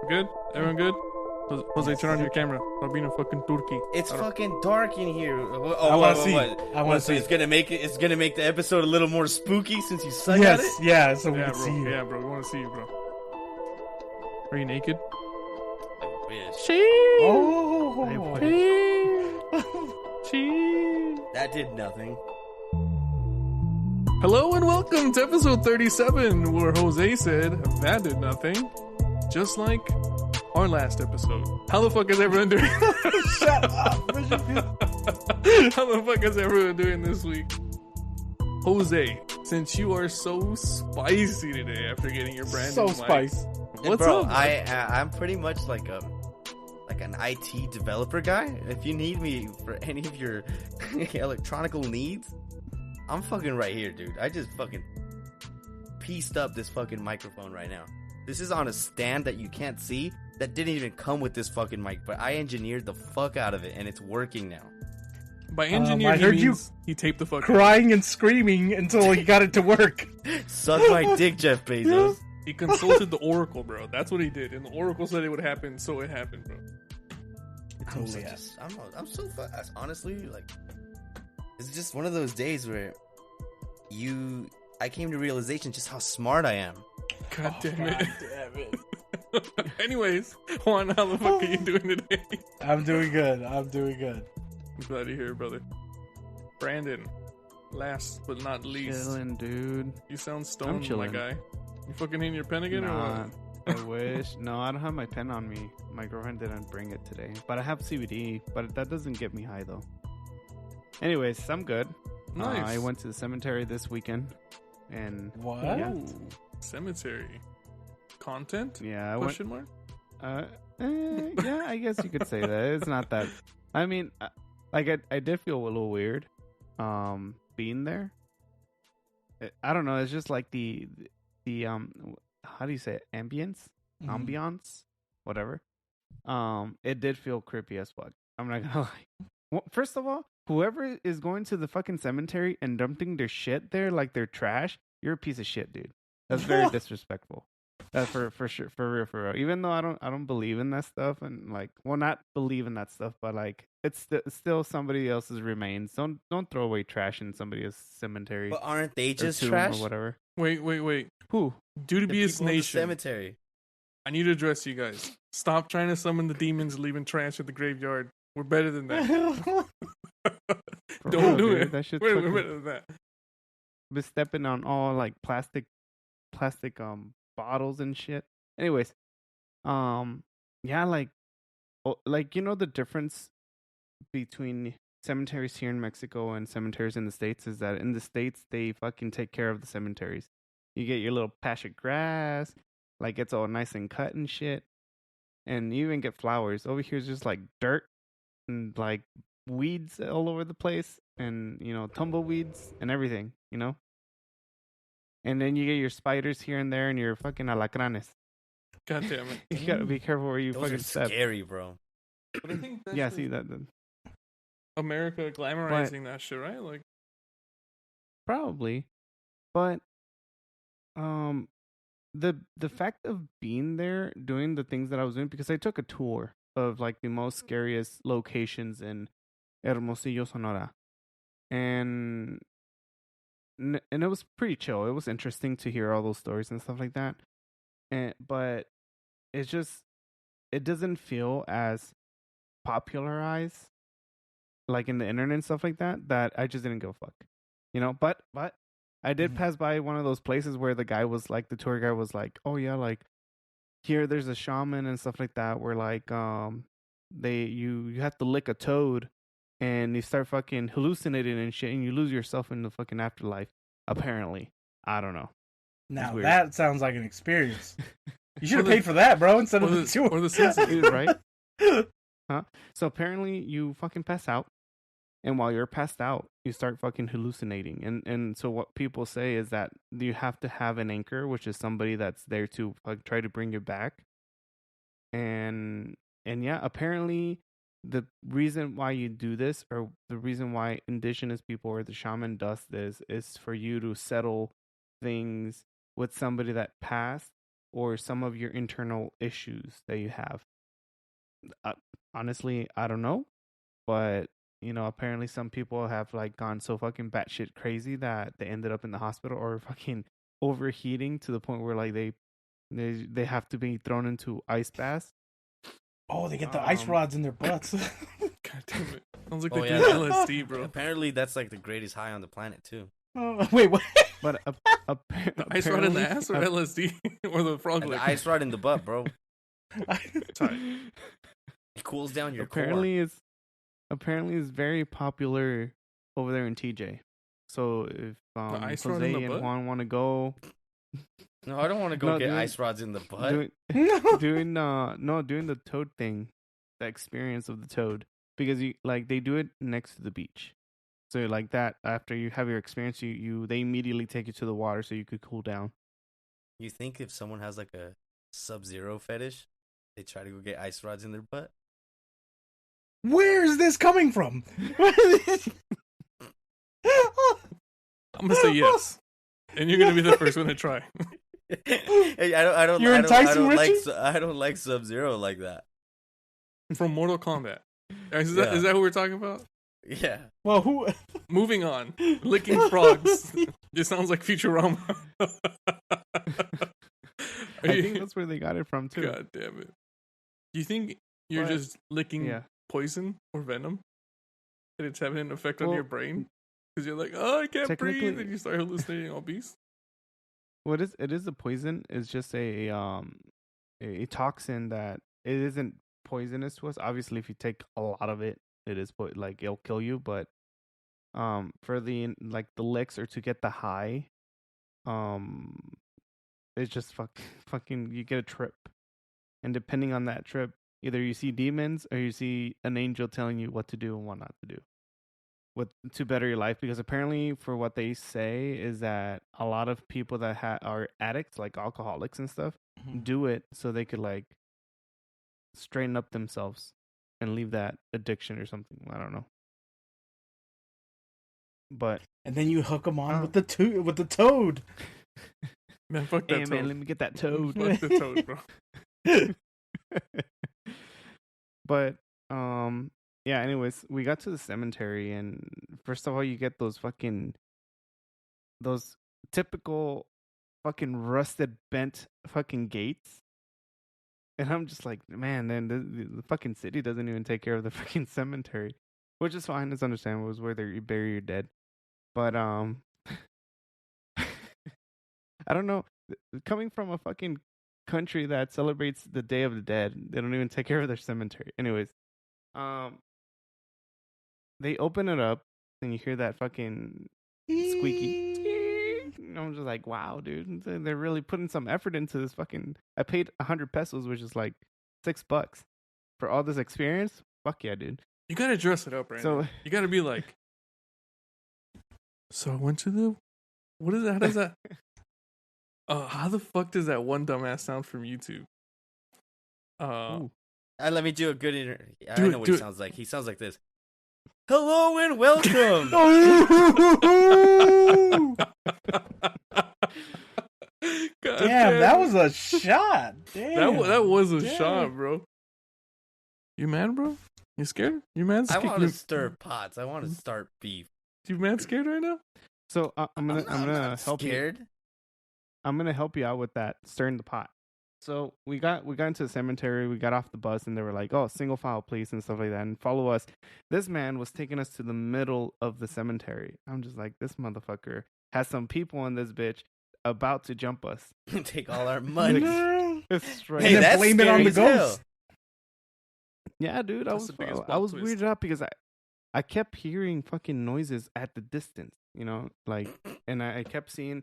Good? Everyone good? Jose, turn on your camera. Stop being a fucking turkey. It's I don't- fucking dark in here. I wanna see. I wanna So see. it's gonna make it. It's gonna make the episode a little more spooky since you suck at it. Yes, yeah, so we Yeah, can bro. see you. Yeah, bro. We want to see you, bro. Are you naked? I wish. Oh, That did nothing. Hello and welcome to episode 37, where Jose said that did nothing, just like our last episode. How the fuck is everyone doing? Shut up. How the fuck is everyone doing this week? Jose, since you are so spicy today after getting your brand So new mic, spicy. what's Bro, up? I'm pretty much like an IT developer guy. If you need me for any of your electronical needs, I'm fucking right here, dude. I just fucking pieced up this fucking microphone right now. This is on a stand that you can't see that didn't even come with this fucking mic, but I engineered the fuck out of it and it's working now. By engineer, I he heard means he taped the fuck. Crying and screaming until he got it to work. Suck my dick, Jeff Bezos. He consulted the Oracle, bro. That's what he did, and the Oracle said it would happen, so it happened, bro. I'm so fast. Honestly, like, it's just one of those days where I came to realization just how smart I am. God damn it. Anyways, Juan, how the fuck are you doing today? I'm doing good. I'm Glad to hear, brother. Brandon, last but not least, Chilling, dude. you sound stoned, my chilling. guy. You fucking hitting your pen again, or Nah, what? I wish. No, I don't have my pen on me. My girlfriend didn't bring it today. But I have CBD, but that doesn't get me high, though. Anyways, I'm good. Nice. I went to the cemetery this weekend. And What? Yeah. Ooh, cemetery content? yeah, I went. Question mark? Yeah, I guess you could say that. It's not that. I mean, I did feel a little weird being there. I don't know. It's just like the how do you say it? Ambience? Ambiance? Whatever. It did feel creepy as fuck. I'm not gonna lie. Well, first of all, whoever is going to the fucking cemetery and dumping their shit there like they're trash, you're a piece of shit, dude. That's very disrespectful. That's for sure, for real. Even though I don't believe in that stuff, and like, well, not believe in that stuff, but like, it's still somebody else's remains. Don't throw away trash in somebody else's cemetery But aren't they or just tomb trash? or whatever. Wait. Who? Due to The be people in the nation, cemetery. I need to address you guys. Stop trying to summon the demons leaving trash at the graveyard. We're better than that. For Don't real, do dude. it. That shit's We're fucking- better than that. been stepping on all like plastic bottles and shit. Anyways, yeah, like you know the difference between cemeteries here in Mexico and cemeteries in the States is that in the States they fucking take care of the cemeteries. You get your little patch of grass, like it's all nice and cut and shit. And you even get flowers. Over here is just like dirt and like weeds all over the place, and you know, tumbleweeds and everything, you know. And then you get your spiders here and there and your fucking alacranes. God damn it. You gotta be careful where you Those fucking are step. scary, bro. But I think that's Yeah, just see that America glamorizing that shit, right? Like, probably, but the fact of being there doing the things that I was doing, because I took a tour of like the most scariest locations in Hermosillo, Sonora, and it was pretty chill. It was interesting to hear all those stories and stuff like that, but it's just it doesn't feel as popularized like in the internet and stuff like that I just didn't give a fuck, you know. But I did pass by one of those places where the guy was like, the tour guide was like, oh yeah, like here there's a shaman and stuff like that where like you have to lick a toad and you start fucking hallucinating and shit and you lose yourself in the fucking afterlife, apparently. I don't know. Now weird. that sounds like an experience. You should have paid for that, bro, instead of the tour. or the sensitive. Right? Huh? So apparently you fucking pass out, and while you're passed out, you start fucking hallucinating. And so what people say is that you have to have an anchor, which is somebody that's there to like try to bring you back. And yeah, apparently the reason why you do this, or the reason why indigenous people or the shaman does this, is for you to settle things with somebody that passed or some of your internal issues that you have. Honestly, I don't know, but apparently some people have like gone so fucking batshit crazy that they ended up in the hospital or fucking overheating to the point where like they have to be thrown into ice baths. Oh, they get the ice rods in their butts. God damn it! Sounds like Oh, they yeah. do LSD, bro. Apparently, that's like the greatest high on the planet too. Wait, what? But The ice rod in the apparently- ass or LSD or the frog And lick? the ice rod in the butt, bro. Sorry. It cools down your apparently it's very popular over there in TJ. So if ice rod in Jose the and butt? Juan want to go core. No, I don't want to go No, get doing- ice rods in the butt. doing No. doing the toad thing, the experience of the toad, because they do it next to the beach. So like that, after you have your experience, they immediately take you to the water so you could cool down. You think if someone has like a Sub-Zero fetish, they try to go get ice rods in their butt? Where is this coming from? I'm gonna say yes, and you're gonna be the first one to try. Hey, I don't. You're I don't, enticing I don't like. Richie? I don't like Sub-Zero like that. From Mortal Kombat. Is Yeah. that who we're talking about? Yeah. Well, who? Moving on. Licking frogs. It sounds like Futurama. I think that's where they got it from too. God damn it. Do you think you're But- just licking Yeah. poison or venom? And it's having an effect on Well, your brain? Because you're like, oh, I can't breathe. technically- And you start hallucinating all beasts. What is it? Is a poison? It's just a toxin that it isn't poisonous to us. Obviously, if you take a lot of it, it is like it'll kill you. But for the licks or to get the high, it's just fucking you get a trip, and depending on that trip, either you see demons or you see an angel telling you what to do and what not to do. To better your life, because apparently for what they say is that a lot of people that are addicts, like alcoholics and stuff, do it so they could like straighten up themselves and leave that addiction or something. I don't know, but And then you hook them on Oh. with the toad. Man, fuck that hey toad. man, let me get that toad. Fuck the toad, bro. But yeah, anyways, we got to the cemetery, and first of all you get those typical fucking rusted bent fucking gates, and I'm just like, man, then the fucking city doesn't even take care of the fucking cemetery, which is fine. It's understandable. It was where you bury your dead. But I don't know, coming from a fucking country that celebrates the Day of the Dead, they don't even take care of their cemetery. Anyways, they open it up and you hear that fucking squeaky. And I'm just like, wow, dude, they're really putting some effort into this fucking. I paid 100 pesos, which is like $6 for all this experience. Fuck yeah, dude. You gotta dress it up, Brandon. So You gotta be like, so I went to the. What is that? How does that? How the fuck does that one dumbass sound from YouTube? Ooh. Let me do a good. I Do it, know what do he it. sounds like. He sounds like this. Hello and welcome. God Damn, that it. was a shot. Damn. that was a Damn. shot, bro. You mad, bro? You scared? You mad? I want to you, stir pots. I want to start beef. you mad scared right now? So I'm gonna not help you. scared. I'm gonna help you out with that, stirring the pot. So we got into the cemetery, we got off the bus, and they were like, "Oh, single file, please," and stuff like that, and follow us. This man was taking us to the middle of the cemetery. I'm just like, this motherfucker has some people in this bitch about to jump us. Take all our money. Straight Hey, And then that's blame it on the scary as ghost. Yeah, dude, That's the biggest I plot was twist. weirded out because I kept hearing fucking noises at the distance, like, and I kept seeing.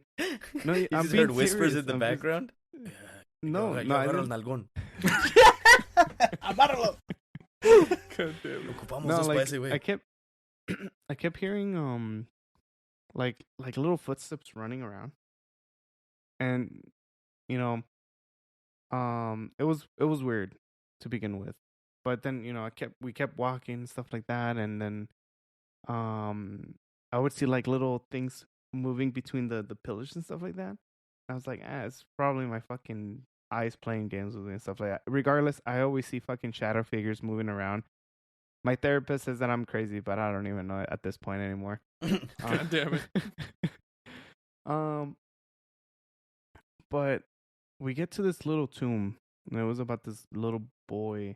No, You I'm just being heard whispers serious. in the I'm just- background. No, Yo, no, I agarra el didn't. nalgón. Amárralo. God damn it. Ocupamos No, dos pa like ese güey. I kept hearing like little footsteps running around, and it was weird to begin with, but then we kept walking and stuff like that, and then I would see like little things moving between the pillars and stuff like that. I was like, it's probably my fucking eyes playing games with me and stuff like that. Regardless, I always see fucking shadow figures moving around. My therapist says that I'm crazy, but I don't even know it at this point anymore. God damn it. But we get to this little tomb, and it was about this little boy,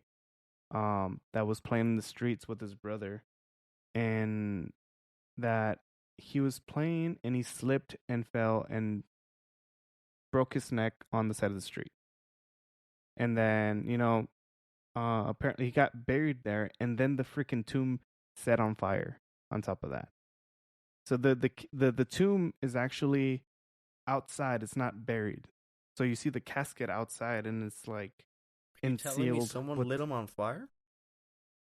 that was playing in the streets with his brother, and that he was playing and he slipped and fell and broke his neck on the side of the street. And then, apparently he got buried there, and then the freaking tomb set on fire on top of that. So the tomb is actually outside, it's not buried. So you see the casket outside, and it's like Telling me ensealed. someone lit him on fire?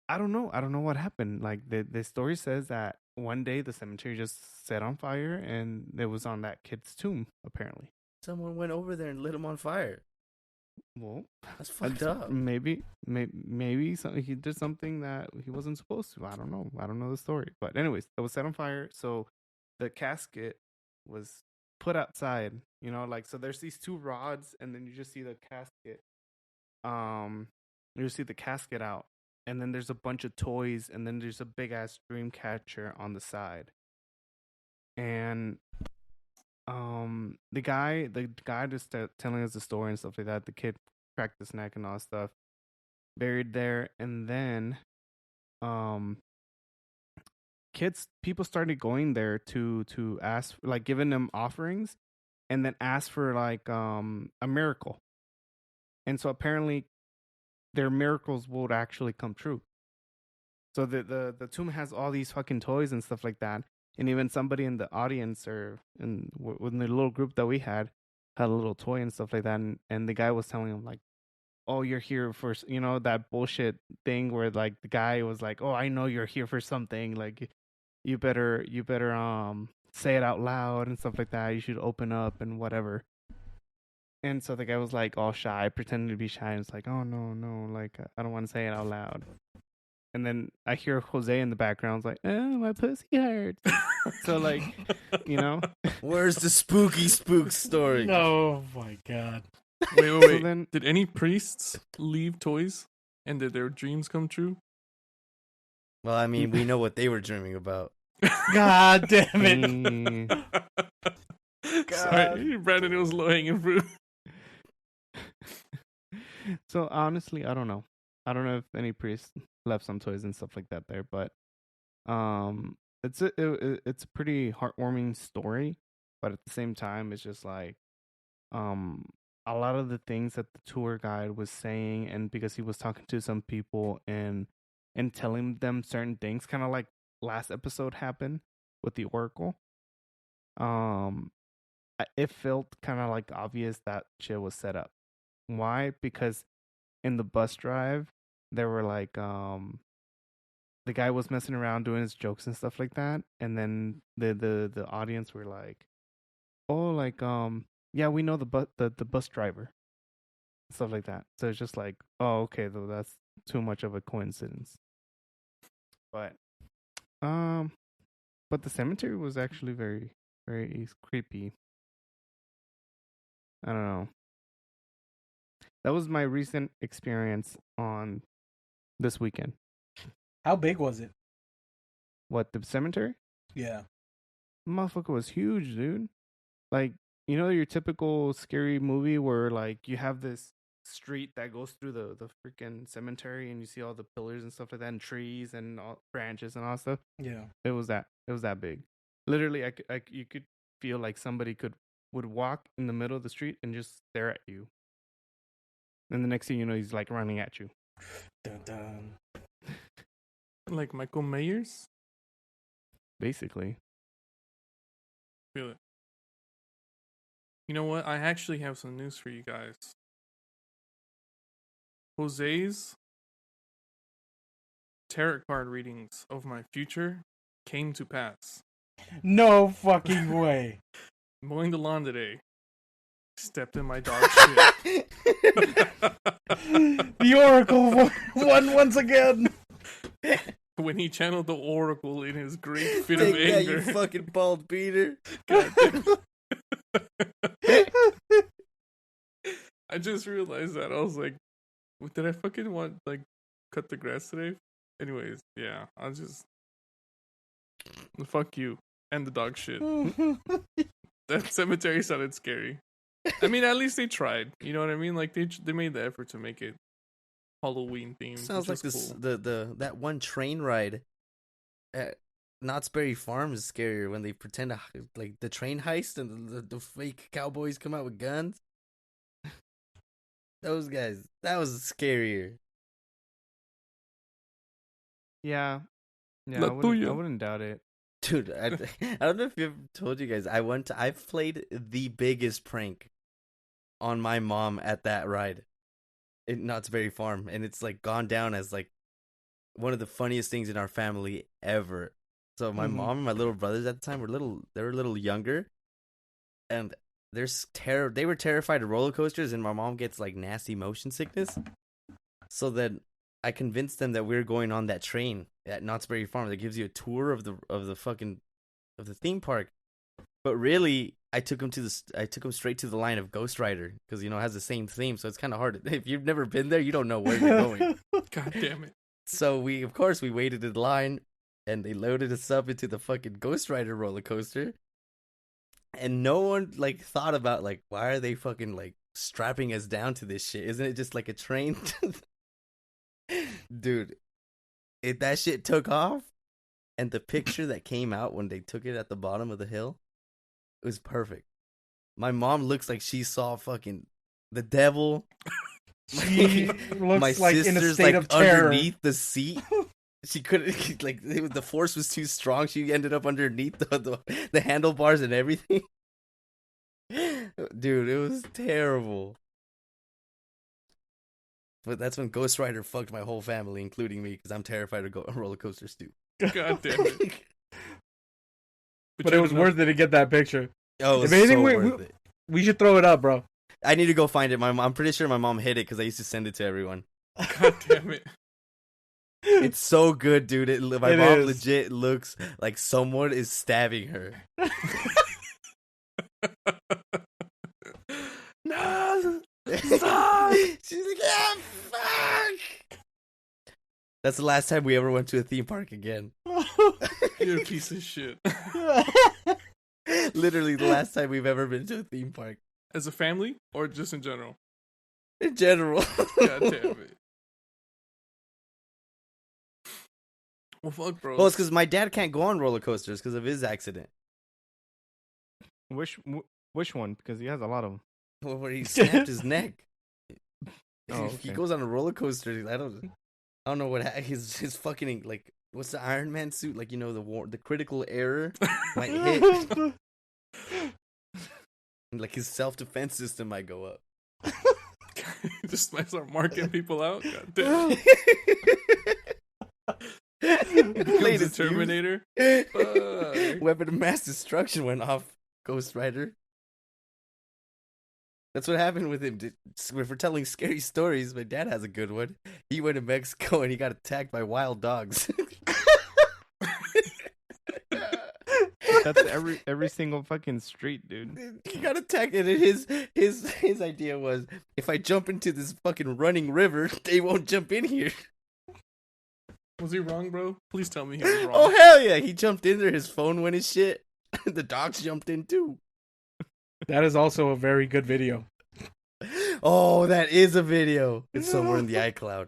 I don't know what happened. Like the story says that one day the cemetery just set on fire, and it was on that kid's tomb apparently. Someone went over there and lit him on fire. Well, That's fucked up. Maybe he did something that he wasn't supposed to. I don't know the story. But anyways, it was set on fire. So the casket was put outside. So there's these two rods, and then you just see the casket. You see the casket out, and then there's a bunch of toys, and then there's a big ass dream catcher on the side. And the guy just telling us the story and stuff like that. The kid cracked his neck and all that stuff, buried there, and then people started going there to ask, like, giving them offerings, and then ask for like a miracle. And so apparently their miracles would actually come true. So the tomb has all these fucking toys and stuff like that. And even somebody in the audience or in the little group that we had a little toy and stuff like that. And the guy was telling him like, oh, you're here for, that bullshit thing where like the guy was like, oh, I know you're here for something. Like you better say it out loud and stuff like that. You should open up and whatever. And so the guy was like all shy, pretending to be shy. And it's like, oh, no, like I don't want to say it out loud. And then I hear Jose in the background like, oh, my pussy hurts. So like, Where's the spooky spook story? Oh my god. Wait. So then, did any priests leave toys? And did their dreams come true? Well, I mean, we know what they were dreaming about. God damn it. Sorry, Brandon, it was low hanging fruit. So honestly, I don't know. I don't know if any priest left some toys and stuff like that there, but it's a pretty heartwarming story. But at the same time, it's just like a lot of the things that the tour guide was saying, and because he was talking to some people and telling them certain things, kind of like last episode happened with the Oracle. It felt kind of like obvious that shit was set up. Why? Because in the bus drive, there were like the guy was messing around doing his jokes and stuff like that, and then the audience were like, oh, like yeah, we know the bus driver, stuff like that. So it's just like, oh, okay, though that's too much of a coincidence. But the cemetery was actually very, very creepy. I don't know. That was my recent experience on this weekend. How big was it? What, the cemetery? Yeah. Motherfucker was huge, dude. Like, your typical scary movie where like you have this street that goes through the freaking cemetery and you see all the pillars and stuff like that and trees and all branches and all that stuff. Yeah. It was that big. Literally, you could feel like somebody would walk in the middle of the street and just stare at you. And the next thing you know, he's like running at you. Dun, dun. Like Michael Myers? Basically. Feel it. You know what? I actually have some news for you guys. Jose's tarot card readings of my future came to pass. No fucking way. Mowing the lawn today. Stepped in my dog shit. The Oracle won once again. when he channeled the Oracle in his great fit Take of that, anger. you fucking bald beater. God damn. I just realized that. I was like, did I fucking want, like, cut the grass today? Anyways, yeah, I'll just. Fuck you. And the dog shit. That cemetery sounded scary. I mean, at least they tried. You know what I mean? Like, they made the effort to make it Halloween themed. Sounds like which this is cool. that one train ride at Knott's Berry Farm is scarier when they pretend to like the train heist and the fake cowboys come out with guns. Those guys, that was scarier. Yeah. Yeah, La I tuya. wouldn't doubt it. Dude, I don't know if I've told you guys. I've played the biggest prank on my mom at that ride in Knott's Berry Farm, and it's like gone down as like one of the funniest things in our family ever. So my mom and my little brothers at the time they were a little younger, and they were terrified of roller coasters, and my mom gets like nasty motion sickness. So then I convinced them that we were going on that train at Knott's Berry Farm that gives you a tour of the theme park. But really, I took them straight to the line of Ghost Rider because it has the same theme, so it's kind of hard. If you've never been there, you don't know where you're going. God damn it. So we waited in line, and they loaded us up into the fucking Ghost Rider roller coaster, and no one like thought about like why are they fucking like strapping us down to this shit? Isn't it just like a train? Dude, that shit took off, and the picture that came out when they took it at the bottom of the hill, it was perfect. My mom looks like she saw fucking the devil. She looks My like in a sister's state like of terror. underneath the seat. She couldn't the force was too strong. She ended up underneath the handlebars and everything. Dude, it was terrible. But that's when Ghost Rider fucked my whole family, including me, because I'm terrified of roller coasters too. God damn it. But you it was don't know- worth it to get that picture. Oh, it was If anything, so we- worth it. We should throw it up, bro. I need to go find it. I'm pretty sure my mom hid it because I used to send it to everyone. God damn it. It's so good, dude. My It mom is. legit looks like someone is stabbing her. No. She's like, yeah, fuck. That's the last time we ever went to a theme park again. You're a piece of shit. Literally the last time we've ever been to a theme park. As a family or just in general? In general. God damn it. Well, fuck, bro. Well, it's because my dad can't go on roller coasters because of his accident. Which one? Because he has a lot of them. Where he snapped his neck. Oh, If he okay. goes on a roller coaster, I don't know what his fucking like what's the Iron Man suit like? The critical error might hit. Like his self defense system might go up. Just might start marking people out. God damn. Becomes a Latest news. Terminator. Fuck. Weapon of mass destruction went off, Ghost Rider. That's what happened with him. If we're telling scary stories, my dad has a good one. He went to Mexico and he got attacked by wild dogs. That's every single fucking street, dude. He got attacked, and his idea was, if I jump into this fucking running river, they won't jump in here. Was he wrong, bro? Please tell me he was wrong. Oh hell yeah! He jumped in there. His phone went his shit. The dogs jumped in too. That is also a very good video. Oh, that is a video. It's somewhere in the iCloud.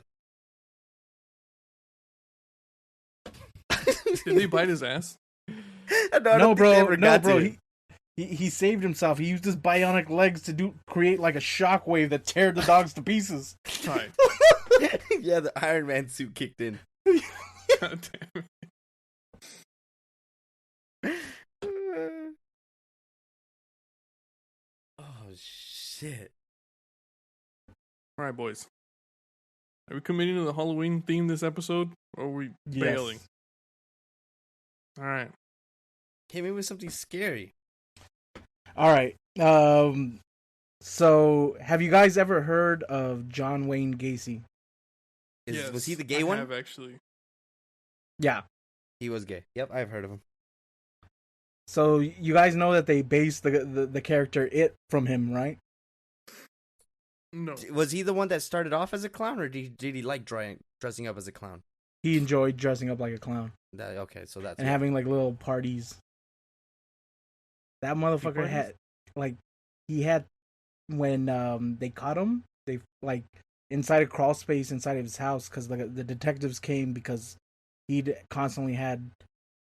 Did they bite his ass? I don't think they ever got to it. He saved himself. He used his bionic legs to create like a shockwave that teared the dogs to pieces. Right. Yeah, the Iron Man suit kicked in. God damn it. Oh shit! All right, boys. Are we committing to the Halloween theme this episode, or are we bailing? All right. Hit me with something scary. All right. So have you guys ever heard of John Wayne Gacy? Was he the gay I one? have actually. Yeah. He was gay. Yep, I've heard of him. So you guys know that they based the character It from him, right? No. Was he the one that started off as a clown, or did he like dressing up as a clown? He enjoyed dressing up like a clown Okay, so that's and it. having like little parties. That motherfucker parties? had he had when they caught him, they like inside a crawl space inside of his house because the detectives came because he'd constantly had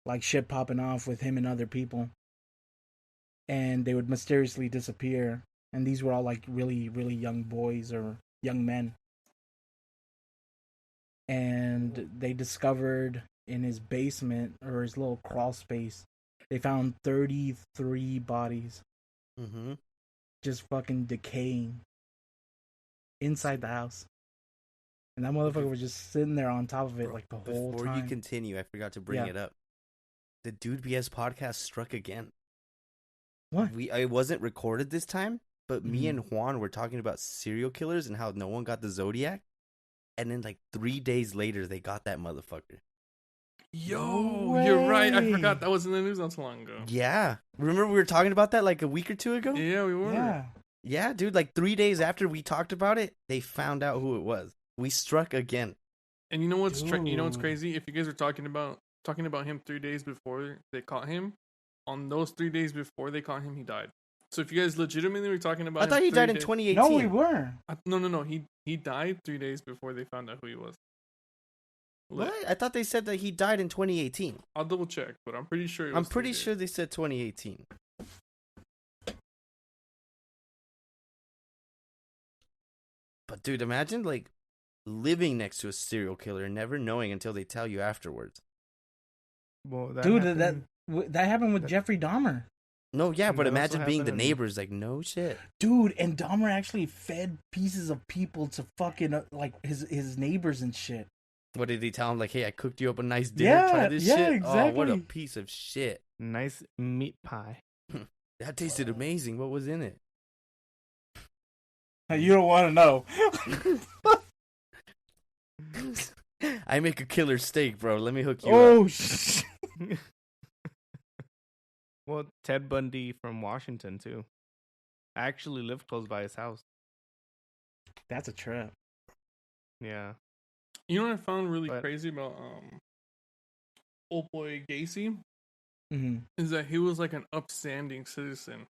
like shit popping off with him and other people, and they would mysteriously disappear. And these were all like really, really young boys or young men. And they discovered in his basement or his little crawl space, they found 33 bodies Mm-hmm. just fucking decaying inside the house. And that motherfucker was just sitting there on top of it like the whole Before time. you continue, I forgot to bring Yeah. it up. The Dude BS podcast struck again. What? It wasn't recorded this time, but me Mhm. and Juan were talking about serial killers and how no one got the Zodiac. And then like 3 days later, they got that motherfucker. Yo, you're right. I way. forgot that was in the news not so long ago. Yeah. Remember we were talking about that like a week or two ago? Yeah, we were. Yeah. Yeah, dude. Like 3 days after we talked about it, they found out who it was. We struck again. And you know what's you know what's Dude. crazy? If you guys were talking about him 3 days before they caught him, on those 3 days before they caught him, he died. So if you guys legitimately were talking about I thought him he 3 died in days- 2018. No, we were. No. He died 3 days before they found out who he was. What? I thought they said that he died in 2018. I'll double check, but I'm pretty sure. It was I'm 3 pretty days. sure they said 2018. But dude, imagine like living next to a serial killer and never knowing until they tell you afterwards. Well, Dude, happened- that happened with that- Jeffrey Dahmer. No, yeah, And but that also imagine being the happened- neighbors. Like, no shit. Dude, and Dahmer actually fed pieces of people to fucking like his neighbors and shit. What did he tell him? Like, hey, I cooked you up a nice dinner. Yeah, Try this yeah, shit. Oh, what a exactly. piece of shit. nice meat pie. That tasted amazing. What was in it? You don't want to know. I make a killer steak, bro. Let me hook you up. Oh shit. Well, Ted Bundy from Washington too. I actually lived close by his house. That's a trip. Yeah. You know what I found really But- crazy about old boy Gacy Mm-hmm. is that he was like an upstanding citizen.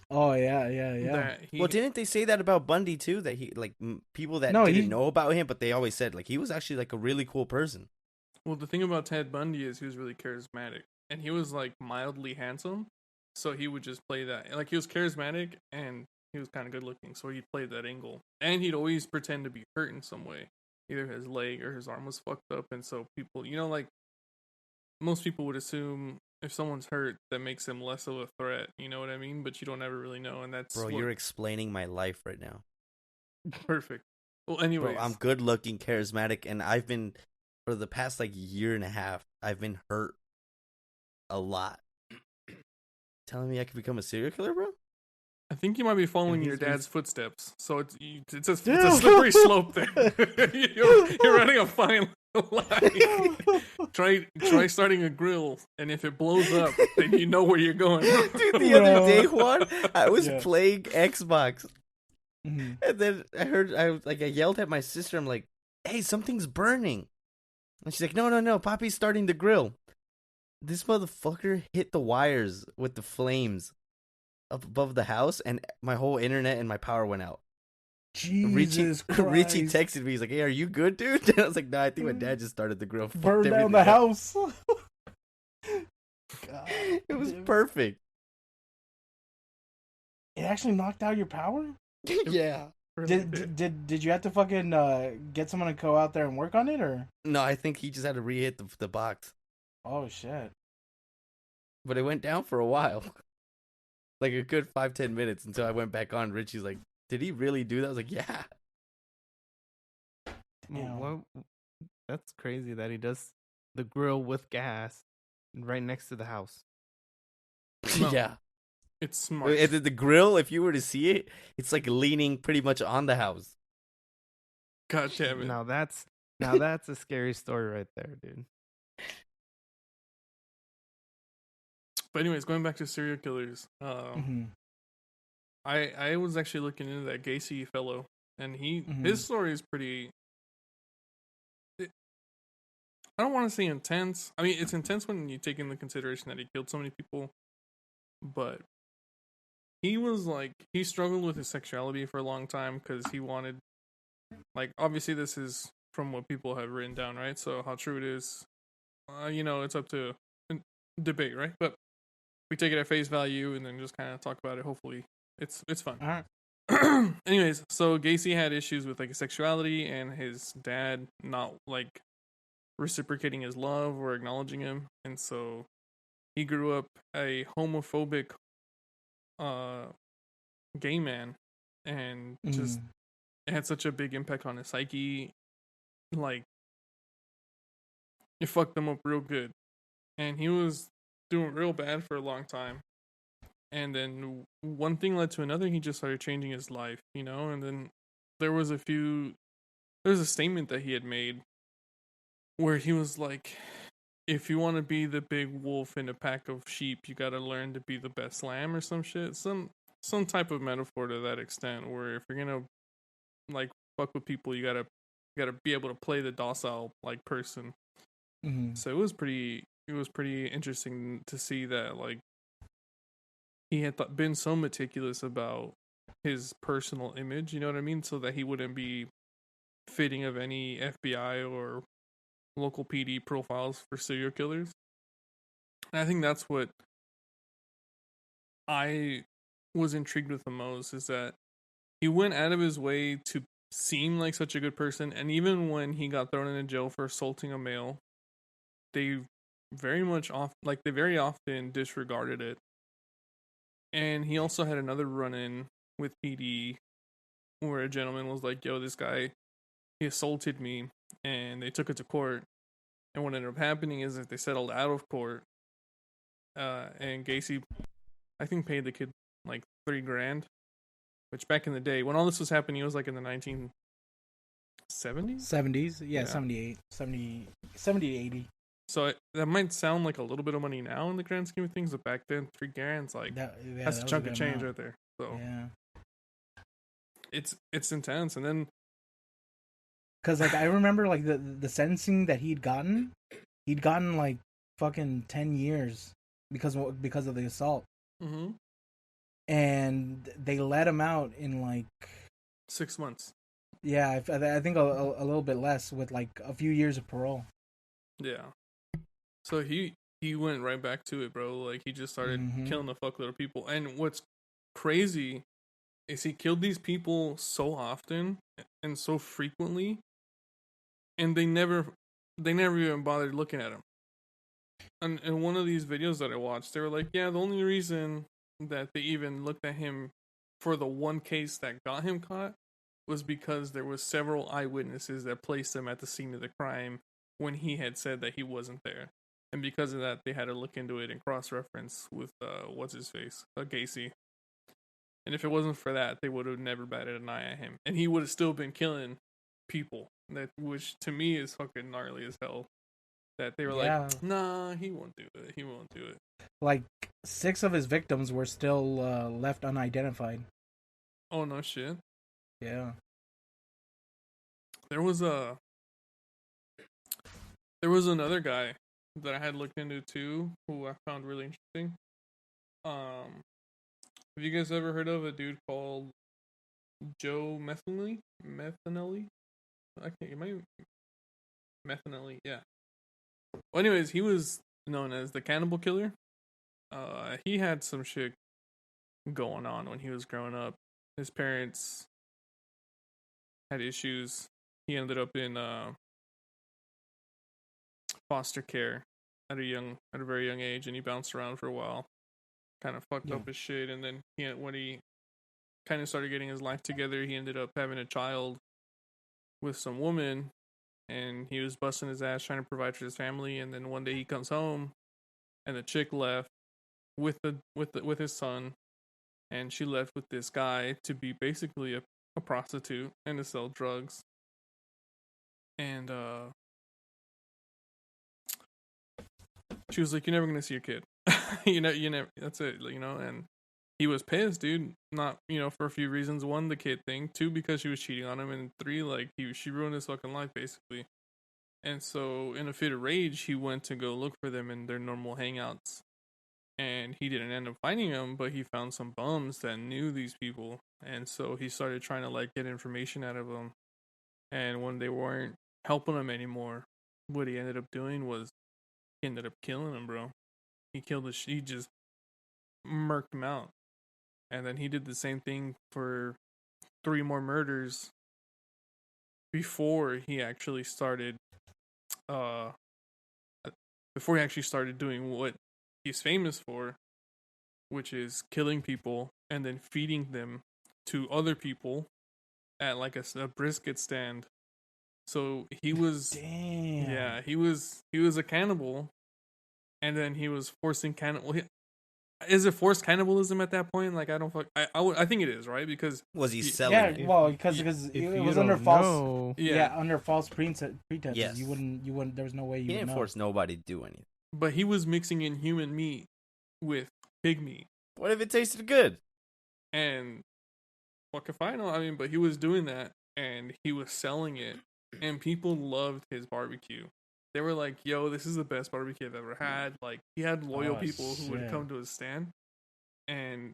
Oh yeah. That he, Well, didn't they say that about Bundy too? That he like people that No, didn't he- know about him, but they always said like he was actually like a really cool person. well, the thing about Ted Bundy is he was really charismatic, and he was like mildly handsome, so he would just play that. Like he was charismatic and he was kind of good looking, so he'd play that angle, and he'd always pretend to be hurt in some way. Either his leg or his arm was fucked up, and so people, like most people would assume if someone's hurt, that makes him less of a threat. You know what I mean? But you don't ever really know, and that's Bro, what- you're explaining my life right now. perfect. Well, anyways, Bro, I'm good looking, charismatic, and I've been for the past like year and a half, I've been hurt a lot. Telling me I could become a serial killer, bro? I think you might be following he's your been- dad's footsteps, so it's a slippery slope there. you're running a fine line. Try starting a grill, and if it blows up, then you know where you're going. Dude, the other Bro. day, Juan, I was Yeah. playing Xbox, Mhm. and then I yelled at my sister. I'm like, "Hey, something's burning," and she's like, "No, Poppy's starting the grill." This motherfucker hit the wires with the flames up above the house, and my whole internet and my power went out. Jesus Christ. Richie texted me. He's like, "Hey, are you good, dude?" And I was like, "No, I think my dad just started the grill." Burn Fucked down the everything up." house. God, It was damn. perfect. It actually knocked out your power? Yeah. Did you have to fucking get someone to go out there and work on it, or? No, I think he just had to re-hit the box. Oh shit. But it went down for a while. Like a good 5-10 minutes until I went back on. Richie's like, "Did he really do that?" I was like, "Yeah." Damn. What? That's crazy that he does the grill with gas right next to the house. No. Yeah. It's smart. The grill, if you were to see it, it's like leaning pretty much on the house. God damn it. Now that's a scary story right there, dude. But anyways, going back to serial killers, Mm-hmm. I was actually looking into that Gacy fellow, and Mm-hmm. his story is pretty. I don't want to say intense. I mean, it's intense when you take into consideration that he killed so many people, but he was like he struggled with his sexuality for a long time because he wanted, like, obviously this is from what people have written down, right? So how true it is, it's up to debate, right? But we take it at face value and then just kind of talk about it. Hopefully, it's fun. All right. Anyways, so Gacy had issues with like his sexuality and his dad not like reciprocating his love or acknowledging him, and so he grew up a homophobic gay man, and just Mm-hmm. it had such a big impact on his psyche, like it fucked him up real good, and he was doing real bad for a long time. And then one thing led to another. He just started changing his life, and then there was there's a statement that he had made where he was like, if you want to be the big wolf in a pack of sheep, you got to learn to be the best lamb or some shit. Some type of metaphor to that extent, where if you're going to like fuck with people, you got to be able to play the docile like person. Mm-hmm. So it was pretty interesting to see that, like, he had been so meticulous about his personal image, you know what I mean, so that he wouldn't be fitting of any FBI or local PD profiles for serial killers. And I think that's what I was intrigued with the most, is that he went out of his way to seem like such a good person, and even when he got thrown into jail for assaulting a male, they they very often disregarded it. And he also had another run-in with PD where a gentleman was like, "Yo, this guy, he assaulted me," and they took it to court. And what ended up happening is that they settled out of court, and Gacy, I think, paid the kid like $3,000, which back in the day, when all this was happening, it was like in the 1970s. 70s, yeah, Yeah. 78, 70, 70 to 80. So that might sound like a little bit of money now in the grand scheme of things, but back then, $3,000's like that's a That was chunk of good change amount. right there. So Yeah, it's intense. And then because like I remember like the sentencing that he'd gotten like fucking 10 years because of the assault, mm-hmm, and they let him out in like 6 months. yeah, I think a little bit less with like a few years of parole. Yeah. So he went right back to it, bro. Like he just started Mhm. killing a fuckload of people. And what's crazy is he killed these people so often and so frequently, and they never even bothered looking at him. And in one of these videos that I watched, they were like, yeah, the only reason that they even looked at him for the one case that got him caught was because there was several eyewitnesses that placed him at the scene of the crime when he had said that he wasn't there. And because of that, they had to look into it and cross-reference with what's his face, Gacy. And if it wasn't for that, they would have never batted an eye at him, and he would have still been killing people. Which to me is fucking gnarly as hell. That they were like, Yeah, nah, he won't do it. He won't do it. like 6 of his victims were still left unidentified. Oh no shit. Yeah. There was another guy that I had looked into too, who I found really interesting. Have you guys ever heard of a dude called Joe Methanelli? Methanelli? I can't. It might Methanelli. Yeah. Well, anyways, he was known as the Cannibal Killer. He had some shit going on when he was growing up. His parents had issues. He ended up in foster care at a very young age, and he bounced around for a while. Kind of fucked Yeah. up his shit, and then when he kind of started getting his life together, he ended up having a child with some woman, and he was busting his ass trying to provide for his family. And then one day he comes home, and the chick left with his son, and she left with this guy to be basically a prostitute and to sell drugs. And she was like, "You're never gonna see your kid." You never. That's it. And he was pissed, dude. Not for a few reasons. One, the kid thing. Two, because she was cheating on him, and three, like she ruined his fucking life basically. And so, in a fit of rage, he went to go look for them in their normal hangouts. And he didn't end up finding them, but he found some bums that knew these people. And so he started trying to like get information out of them. And when they weren't helping him anymore, what he ended up doing was he ended up killing him, bro. He just murked him out. And then he did the same thing for 3 more murders before he actually started doing what he's famous for, which is killing people and then feeding them to other people at like a brisket stand. So he was Damn. yeah, he was a cannibal, and then he was forcing cannibal. Is it forced cannibalism at that point? Like I think it is, right? Because Was he selling Yeah, it? well, because If it you was don't under false. know, Yeah, under false pretenses. Yes. You wouldn't. There was no way He you would didn't know. force nobody to do anything. but he was mixing in human meat with pig meat. What if it tasted good? And fuck if I know. I mean, but he was doing that and he was selling it, and people loved his barbecue. They were like, "Yo, this is the best barbecue I've ever had." Like, he had loyal Oh, people who would shit. come to his stand, and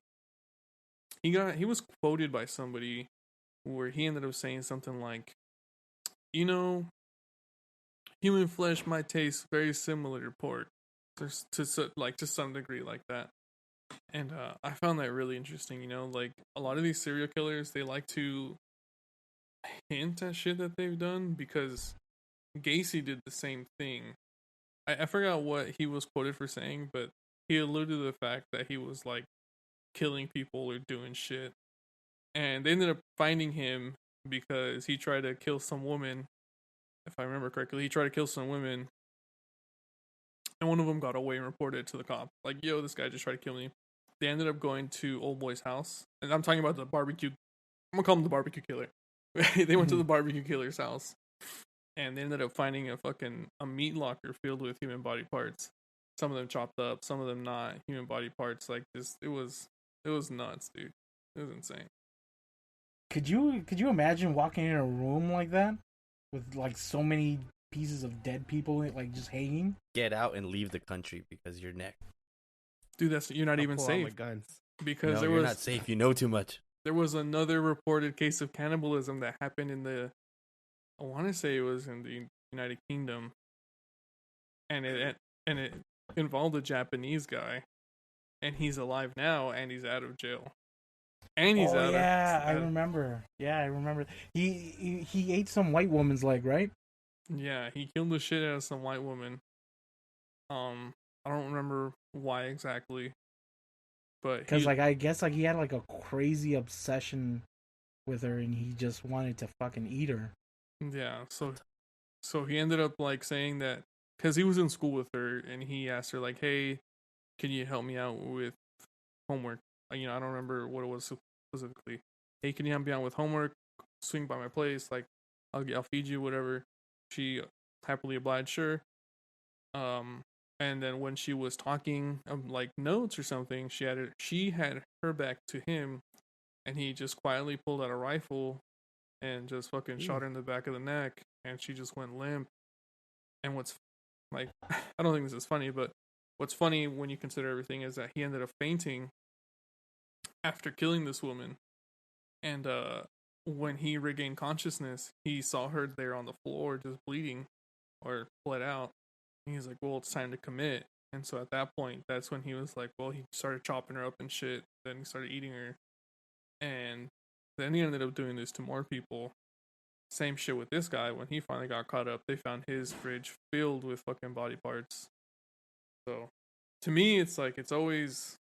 he was quoted by somebody where he ended up saying something like, human flesh might taste very similar to pork, to some degree like that. And I found that really interesting. Like a lot of these serial killers, they like to hint at shit that they've done, because Gacy did the same thing. I forgot what he was quoted for saying, but he alluded to the fact that he was like killing people or doing shit. And they ended up finding him because he tried to kill some woman. If I remember correctly, he tried to kill some women, and one of them got away and reported it to the cop. Like, yo, this guy just tried to kill me. They ended up going to Old Boy's house, and I'm talking about the barbecue. I'm gonna call him the barbecue killer. They went to the barbecue killer's house, and they ended up finding a meat locker filled with human body parts. Some of them chopped up, some of them not human body parts. Like, just it was nuts, dude. It was insane. Could you imagine walking in a room like that with like so many pieces of dead people like just hanging? Get out and leave the country because you're next. Dude, you're not I'll even pull out my safe, guns. because No, there you're was not safe. You know too much. there was another reported case of cannibalism that happened I want to say it was in the United Kingdom, and it involved a Japanese guy, and he's alive now, and he's out of jail, and he's out. I remember. Yeah, I remember. He ate some white woman's leg, right? Yeah, he killed the shit out of some white woman. I don't remember why exactly, but Because like I guess like he had like a crazy obsession with her, and he just wanted to fucking eat her. yeah, so he ended up like saying that because he was in school with her, and he asked her like, "Hey, can you help me out with homework?" I don't remember what it was specifically. "Hey, can you help me out with homework? Swing by my place, like I'll feed you, whatever." She happily obliged, sure. And then when she was talking like notes or something, she had her back to him, and he just quietly pulled out a rifle and just fucking shot her in the back of the neck, and she just went limp. And what's like, I don't think this is funny, but what's funny when you consider everything is that he ended up fainting after killing this woman. And when he regained consciousness, he saw her there on the floor just bleeding or bled out. And he's like, well, it's time to commit. And so at that point, that's when he was like, well, he started chopping her up and shit. Then he started eating her. And then he ended up doing this to more people. Same shit with this guy. When he finally got caught up, they found his fridge filled with fucking body parts. So to me, it's like, it's always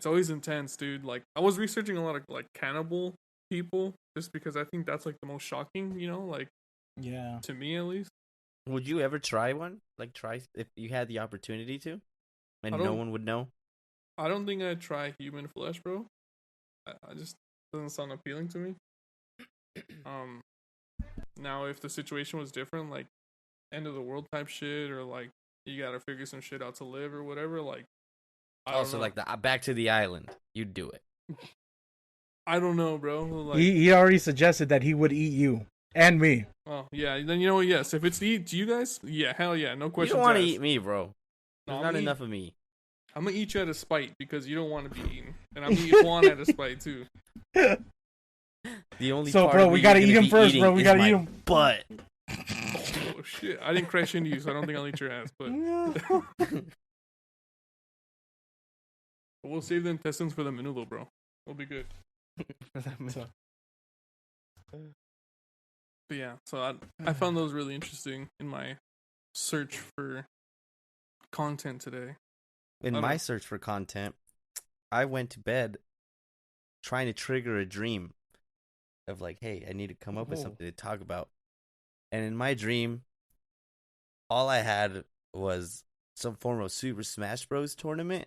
intense, dude. Like, I was researching a lot of like cannibal people just because I think that's like the most shocking, like, Yeah. to me at least. Would you ever try one? Like, try if you had the opportunity to, and I no don't- one would know. I don't think I'd try human flesh, bro. I just doesn't sound appealing to me. Now if the situation was different, like end of the world type shit, or like you gotta figure some shit out to live or whatever. Like, I Also, don't know. like the Back to the Island, you'd do it. I don't know, bro. Like, He already suggested that he would eat you and me. oh yeah, then you know what? Yes, if it's to eat you guys, yeah, hell yeah, no You questions don't want to asked. eat me, bro. No, There's I'm not gonna enough of me. I'm gonna eat you out of spite because you don't want to be eaten, and I'm gonna eat Juan out of spite too. The only So, part bro, of we me gotta you're eat gonna him be first, eating bro. We is gotta my eat him. Butt. Oh shit! I didn't crash into you, so I don't think I'll eat your ass. But we'll save the intestines for the menudo, bro. We'll be good. But yeah, so I found those really interesting in my search for content today. In I my don't- search for content, I went to bed trying to trigger a dream of like, hey, I need to come up with Oh. something to talk about. And in my dream, all I had was some form of Super Smash Bros. Tournament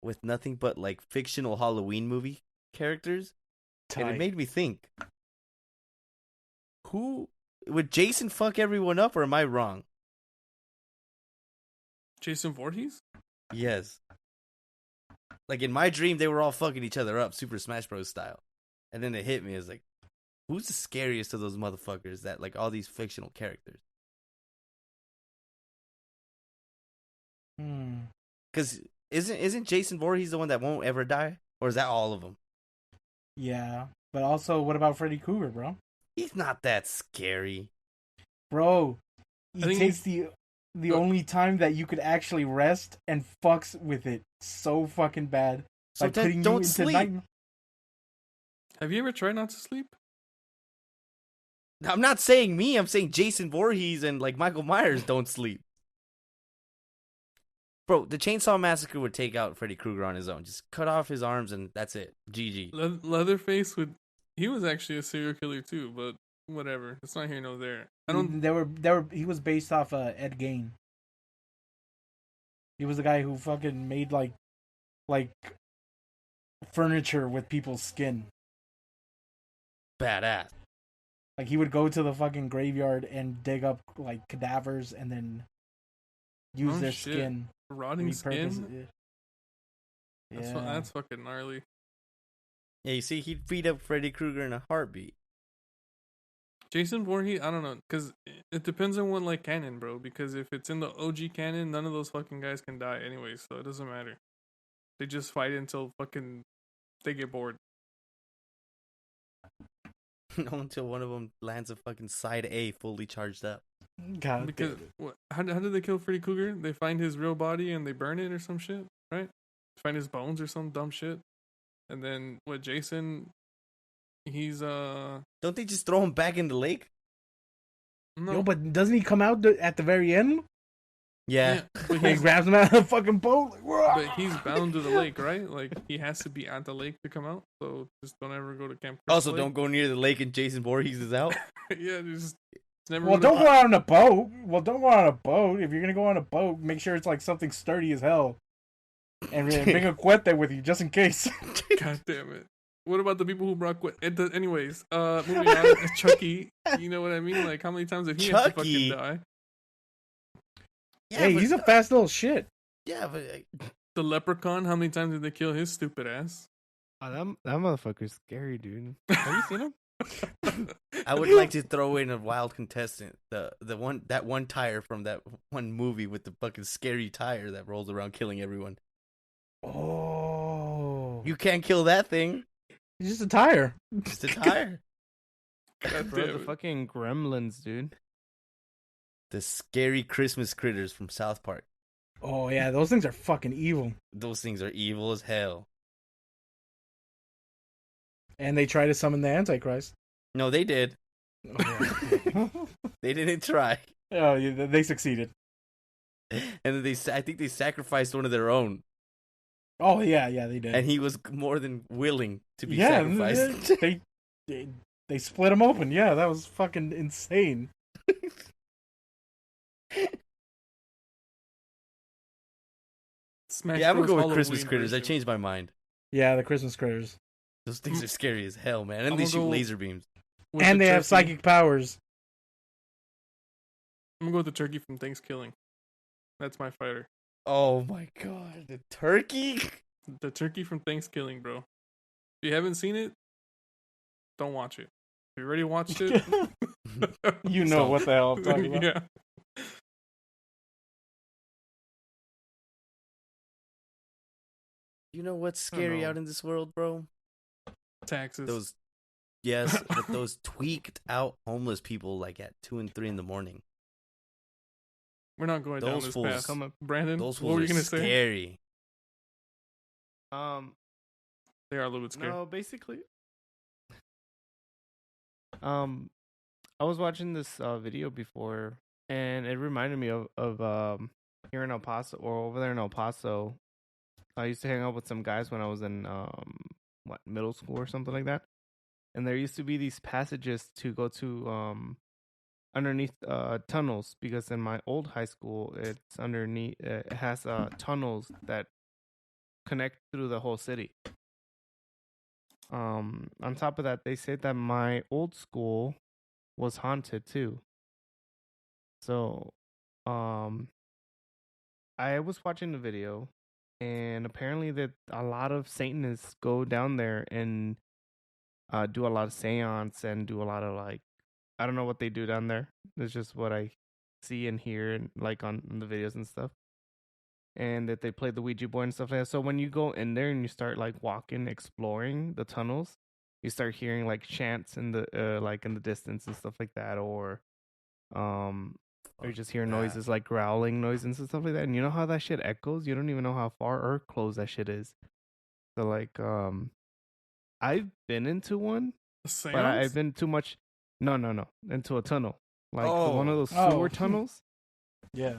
with nothing but like fictional Halloween movie characters. And it made me think, who would Jason fuck everyone up, or am I wrong? Jason Voorhees? Yes. Like in my dream, they were all fucking each other up, Super Smash Bros. Style. And then it hit me as like, who's the scariest of those motherfuckers that like all these fictional characters? Because isn't Jason Voorhees the one that won't ever die, or is that all of them? Yeah, but also, what about Freddy Krueger, bro? He's not that scary. Bro, I he think takes the only time that you could actually rest and fucks with it so fucking bad. So By then putting you don't into sleep. nightmare. Have you ever tried not to sleep? I'm not saying me. I'm saying Jason Voorhees and like Michael Myers don't sleep. Bro, the Chainsaw Massacre would take out Freddy Krueger on his own. Just cut off his arms and that's it. GG. Leatherface he was actually a serial killer too, but whatever. It's not here nor there. I don't. They were. He was based off Ed Gein. He was the guy who fucking made like furniture with people's skin. Badass. Like he would go to the fucking graveyard and dig up like cadavers and then use Oh, their shit. skin. Rotting skin. Yeah. That's fucking gnarly. Yeah, you see, he'd beat up Freddy Krueger in a heartbeat. Jason Voorhees, I don't know, because it depends on what like canon, bro. Because if it's in the OG canon, none of those fucking guys can die anyway, so it doesn't matter. They just fight until fucking they get bored. No, until one of them lands a fucking side A fully charged up. God Because damn it. how did they kill Freddy Krueger? They find his real body and they burn it or some shit, right? Find his bones or some dumb shit, and then Jason? He's Don't they just throw him back in the lake? no, Yo, but doesn't he come out at the very end? Yeah. but He he's grabs him out of the fucking boat. Like, but he's bound to the lake, right? Like he has to be at the lake to come out. So just don't ever go to Camp. Also, Crystal don't go near the lake and Jason Voorhees is out. Lake. Yeah, just it's never. well, gonna- don't go out on a boat. Well, don't go on a boat. If you're gonna go on a boat, make sure it's like something sturdy as hell, and bring a cuete with you just in case. God damn it! What about the people who brought? Anyways, moving on. Chucky, you know what I mean? Like how many times have he had to Chucky? fucking die? Yeah, Hey, but, he's a fast little shit. yeah, but The Leprechaun, how many times did they kill his stupid ass? Oh, that motherfucker's scary, dude. Have you seen him? I would like to throw in a wild contestant. The one tire from that one movie with the fucking scary tire that rolls around killing everyone. Oh, You can't kill that thing. he's just a tire. It's a tire. God Bro, damn the it. fucking gremlins, dude. The scary Christmas critters from South Park. Oh yeah, those things are fucking evil. Those things are evil as hell. And they try to summon the Antichrist. No, they did. Oh, yeah. They didn't try. Oh, yeah, they succeeded. And then I think they sacrificed one of their own. Oh yeah, they did. And he was more than willing to be yeah, sacrificed. they split him open. Yeah, that was fucking insane. Smash Yeah, I'm gonna Bros. go with Christmas Halloween critters. I version. changed my mind. Yeah, the Christmas critters. Those things are scary as hell, man. And I'm they gonna shoot go- laser beams. With And the they have turkey. psychic powers. I'm gonna go with the turkey from Thanksgiving. That's my fighter. Oh my god, the turkey. The turkey from Thanksgiving, bro. If you haven't seen it, don't watch it. If you already watched it, You know what the hell I'm talking about. yeah. You know what's scary know. out in this world, bro? Taxes. Those, yes, but those tweaked out homeless people like at 2 and 3 in the morning. We're not going down Those this fools path. come up. Brandon, Those what were you fools are gonna say? scary. They are a little bit scary. No, basically. I was watching this video before, and it reminded me of here in El Paso, or over there in El Paso. I used to hang out with some guys when I was in middle school or something like that, and there used to be these passages to go to underneath tunnels, because in my old high school it's underneath, it has tunnels that connect through the whole city. On top of that, they said that my old school was haunted too. So I was watching the video, and apparently that a lot of Satanists go down there and do a lot of seance and do a lot of, like, I don't know what they do down there. It's just what I see and hear, and like on the videos and stuff. And that they play the Ouija board and stuff like that. So when you go in there and you start like walking, exploring the tunnels, you start hearing like chants in the like in the distance and stuff like that, or you just hear noises like growling noises and stuff like that. And you know how that shit echoes? You don't even know how far or close that shit is. So like I've been into one, A but I've seance? been too much. No, into a tunnel, like one of those Oh. sewer tunnels. Yeah.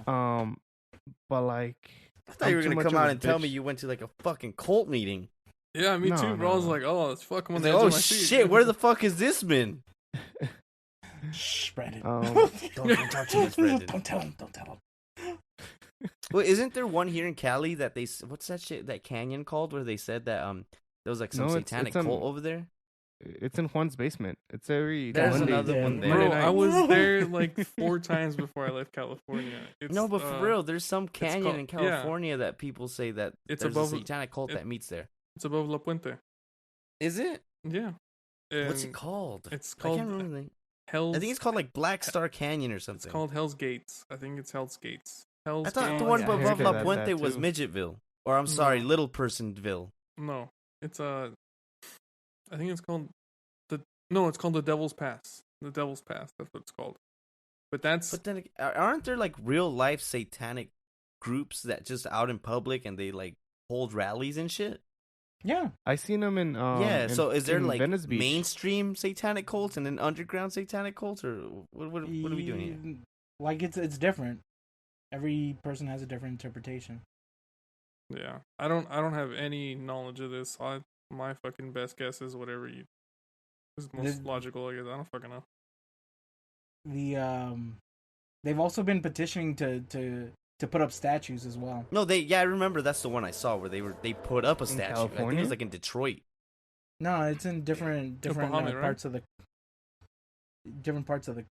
But like, I thought you were I'm too gonna much come of a out and tell bitch. me you went to like a fucking cult meeting. Yeah, me No, too, bro. I was no. like, oh, it's fucking on It's the like, edge oh of my seat. shit, where the fuck has this been? Shh, Brandon. Don't talk to me, Brendan. Don't tell him. Don't tell him. Well, isn't there one here in Cali that what's that shit, that canyon called, where they said that there was like some No, it's satanic on- cult over there? It's in Juan's basement. It's every There's Monday. another one there. Bro, Monday I night. was there like 4 times before I left California. It's, No, but for real, there's some canyon called- in California that people say that It's there's above- a satanic cult it- that meets there. It's above La Puente. Is it? Yeah. What's it And called? It's I called can't remember the name. Hell's. I think it's called like Black Star Canyon or It's something. called Hell's Gates. I think it's Hell's Gates. Hell's I thought Gates. the one yeah, I above heard La that Puente was too. Midgetville. Or I'm sorry, No. Little Personville. No, it's I think it's called it's called the Devil's Pass. The Devil's Pass. That's what it's called. But that's But then, aren't there like real life satanic groups that just out in public and they like hold rallies and shit? Yeah. I seen them in Yeah. So is there in like Venice Beach. mainstream satanic cults and then underground satanic cults, or what are we doing here? Like it's different. Every person has a different interpretation. yeah. I don't have any knowledge of this. My fucking best guess is whatever you is most The- logical. I guess I don't fucking know. They've also been petitioning to put up statues as well. No, I remember that's the one I saw where they put up a statue. I think it California? was like in Detroit. No, it's in different Bahamut, right? parts of the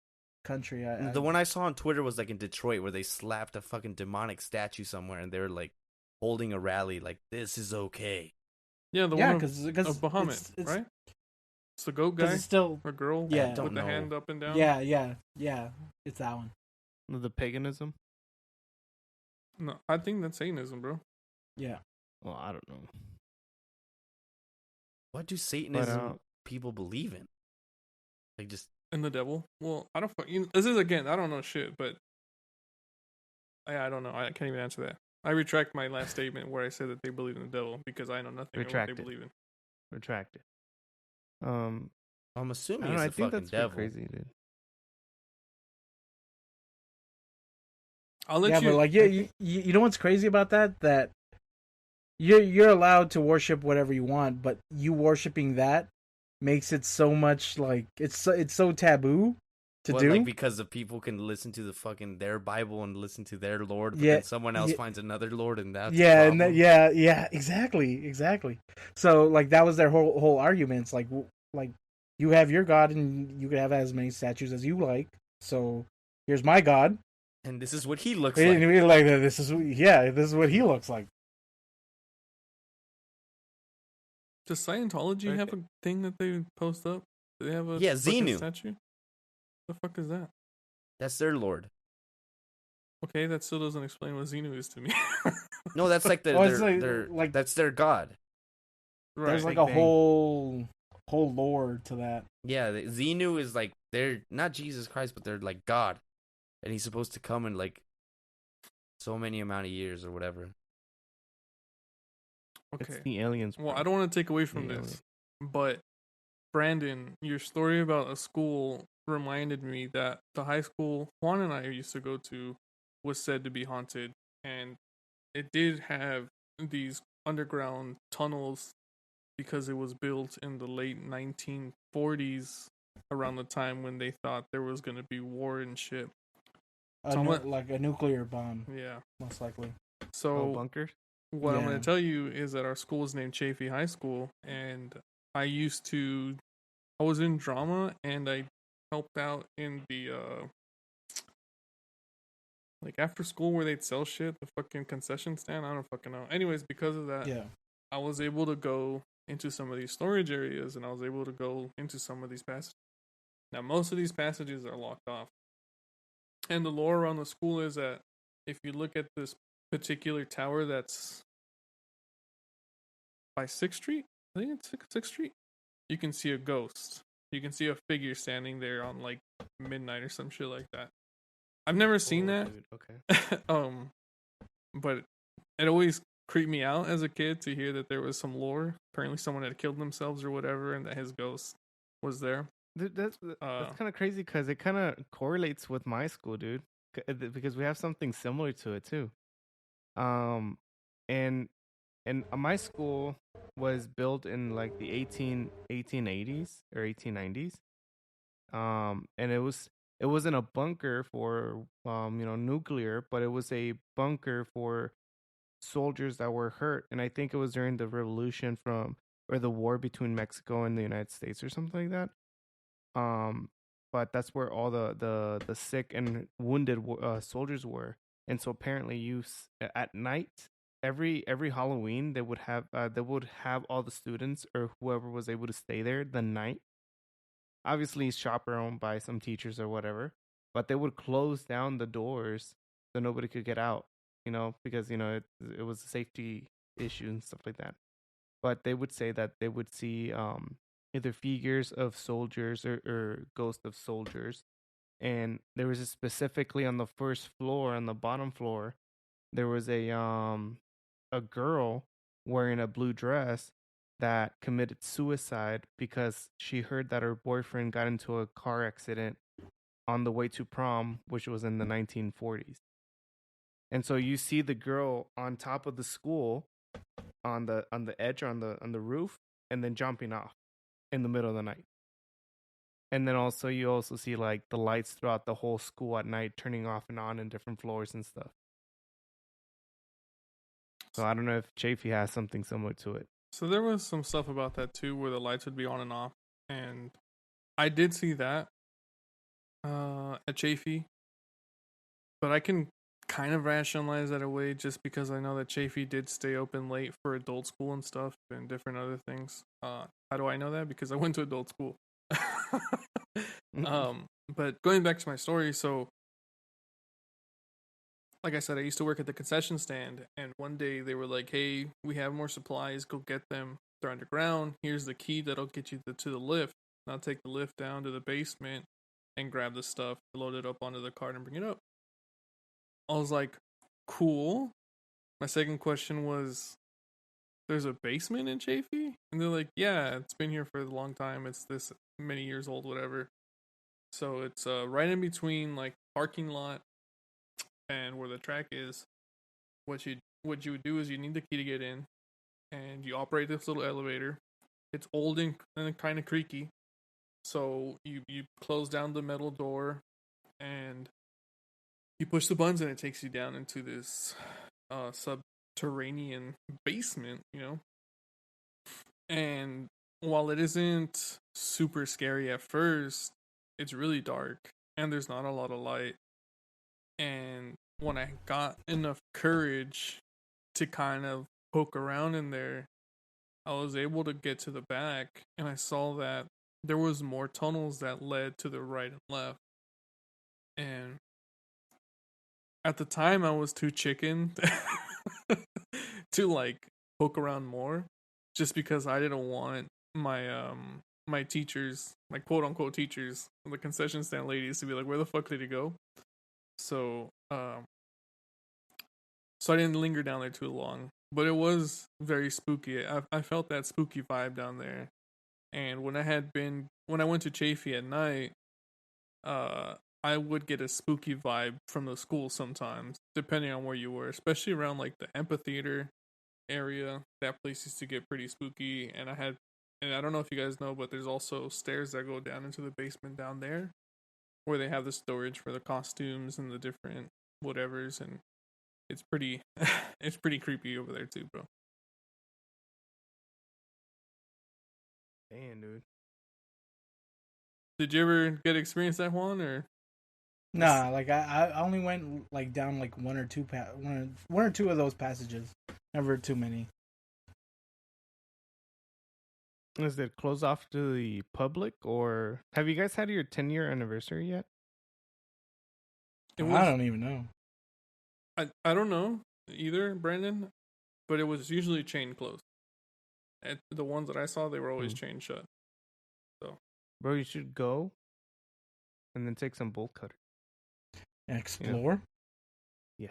country. The one I saw on Twitter was like in Detroit where they slapped a fucking demonic statue somewhere and they were like holding a rally like this is okay. Yeah, the yeah, one because of Bahamut, it's, right? It's the goat Because guy it's still or girl Yeah. with Don't the know. hand up and down. yeah, it's that one. The paganism. No, I think that's Satanism, bro. Yeah. Well, I don't know. What do Satanism But, people believe in? Like just And the devil. Well, I don't. This is again. I don't know shit, but I don't know. I can't even answer that. I retract my last statement where I said that they believe in the devil because I know nothing Retract of what it. they believe in. Retract it. I'm I assuming don't know. I it's the think fucking that's pretty devil. crazy, dude. I'll let Yeah, you. but like you know what's crazy about that? That you're allowed to worship whatever you want, but you worshiping that makes it so much like it's so taboo to What, do. like because the people can listen to the fucking their Bible and listen to their Lord, but Yeah, then someone else yeah. finds another Lord and that's yeah, the and that, problem? yeah, exactly. So like that was their whole arguments. Like you have your God and you can have as many statues as you like. So here's my God, And this is what he looks We like. didn't really like that. This is what he looks like. Does Scientology Right. have a thing that they post up? Do they have a Yeah, fucking Xenu. statue? The fuck is that? That's their lord. Okay, that still doesn't explain what Xenu is to me. No, that's like Oh, it's their like that's their god. there's Right. like Big a Bang. whole lore to that. Yeah, Xenu is like they're not Jesus Christ, but they're like God, and he's supposed to come in like so many amount of years or whatever. Okay. It's the aliens. Well, bro. I don't want to take away from Yeah, this, but Brandon, your story about a school reminded me that the high school Juan and I used to go to was said to be haunted, and it did have these underground tunnels because it was built in the late 1940s, around the time when they thought there was going to be war and shit. So I'm gonna- Like a nuclear bomb, Yeah. most likely. So Oh, bunkers. what I'm going Yeah. to tell you is that our school is named Chafee High School, and I was in drama, and I helped out in the like after school where they'd sell shit, the fucking concession stand. I don't fucking know. Anyways, because of that, Yeah. I was able to go into some of these storage areas, and I was able to go into some of these passages. Now, most of these passages are locked off, and the lore around the school is that if you look at this particular tower that's by 6th Street, I think it's 6th Street, you can see a ghost. You can see a figure standing there on like midnight or some shit like that. I've never seen Oh, that. dude, okay. But it always creeped me out as a kid to hear that there was some lore. Apparently, someone had killed themselves or whatever, and that his ghost was there. Dude, that's Uh, kind of crazy because it kind of correlates with my school, dude. Because we have something similar to it too. Um, and my school was built in like the 1880s or 1890s. And it wasn't a bunker for nuclear, but it was a bunker for soldiers that were hurt. And I think it was during the revolution or the war between Mexico and the United States or something like that. But that's where all the sick and wounded soldiers were. And so apparently at night, every Halloween they would have all the students or whoever was able to stay there the night, obviously chaperoned by some teachers or whatever, but they would close down the doors so nobody could get out, because it was a safety issue and stuff like that. But they would say that they would see either figures of soldiers or ghosts of soldiers. And there was specifically on the first floor, on the bottom floor, there was a girl wearing a blue dress that committed suicide because she heard that her boyfriend got into a car accident on the way to prom, which was in the 1940s. And so you see the girl on top of the school, on the edge, on the roof, and then jumping off in the middle of the night. And then also you also see like the lights throughout the whole school at night turning off and on in different floors and stuff. So I don't know if Chafee has something similar to it. so there was some stuff about that too, where the lights would be on and off, and I did see that at Chafee, but I can kind of rationalize that away just because I know that Chafee did stay open late for adult school and stuff and different other things. How do I know that? Because I went to adult school. But going back to my story, so like I said, I used to work at the concession stand, and one day they were like, "Hey, we have more supplies. Go get them. They're underground. Here's the key that'll get you to the lift. And I'll take the lift down to the basement and grab the stuff, load it up onto the cart, and bring it up." I was like, "Cool." My second question was, "There's a basement in Chafee?" And they're like, "Yeah, it's been here for a long time. It's this many years old, whatever." So it's right in between like parking lot and where the track is. What you would do is you need the key to get in, and you operate this little elevator. It's old and kind of creaky, so you close down the metal door, and you push the buttons, and it takes you down into this subterranean basement. And while it isn't super scary at first, it's really dark, and there's not a lot of light. And when I got enough courage to kind of poke around in there, I was able to get to the back, and I saw that there was more tunnels that led to the right and left. And at the time, I was too chicken to like poke around more, just because I didn't want my teachers, my quote unquote teachers, the concession stand ladies, to be like, where the fuck did he go? So so I didn't linger down there too long. But it was very spooky. I felt that spooky vibe down there. And when I went to Chafee at night, I would get a spooky vibe from the school sometimes, depending on where you were, especially around like the amphitheater area. That place used to get pretty spooky, and I don't know if you guys know, but there's also stairs that go down into the basement down there, where they have the storage for the costumes and the different whatevers, and it's pretty, it's pretty creepy over there too, bro. Damn, dude. Did you ever get to experience that, Juan, or? Nah, like I only went like down like one or two of those passages. Never too many. Is it closed off to the public, or have you guys had your 10-year anniversary yet? I don't even know. I don't know either, Brandon, but it was usually chain closed. At the ones that I saw, they were always chain shut. So, bro, you should go and then take some bolt cutter. Explore. Yeah.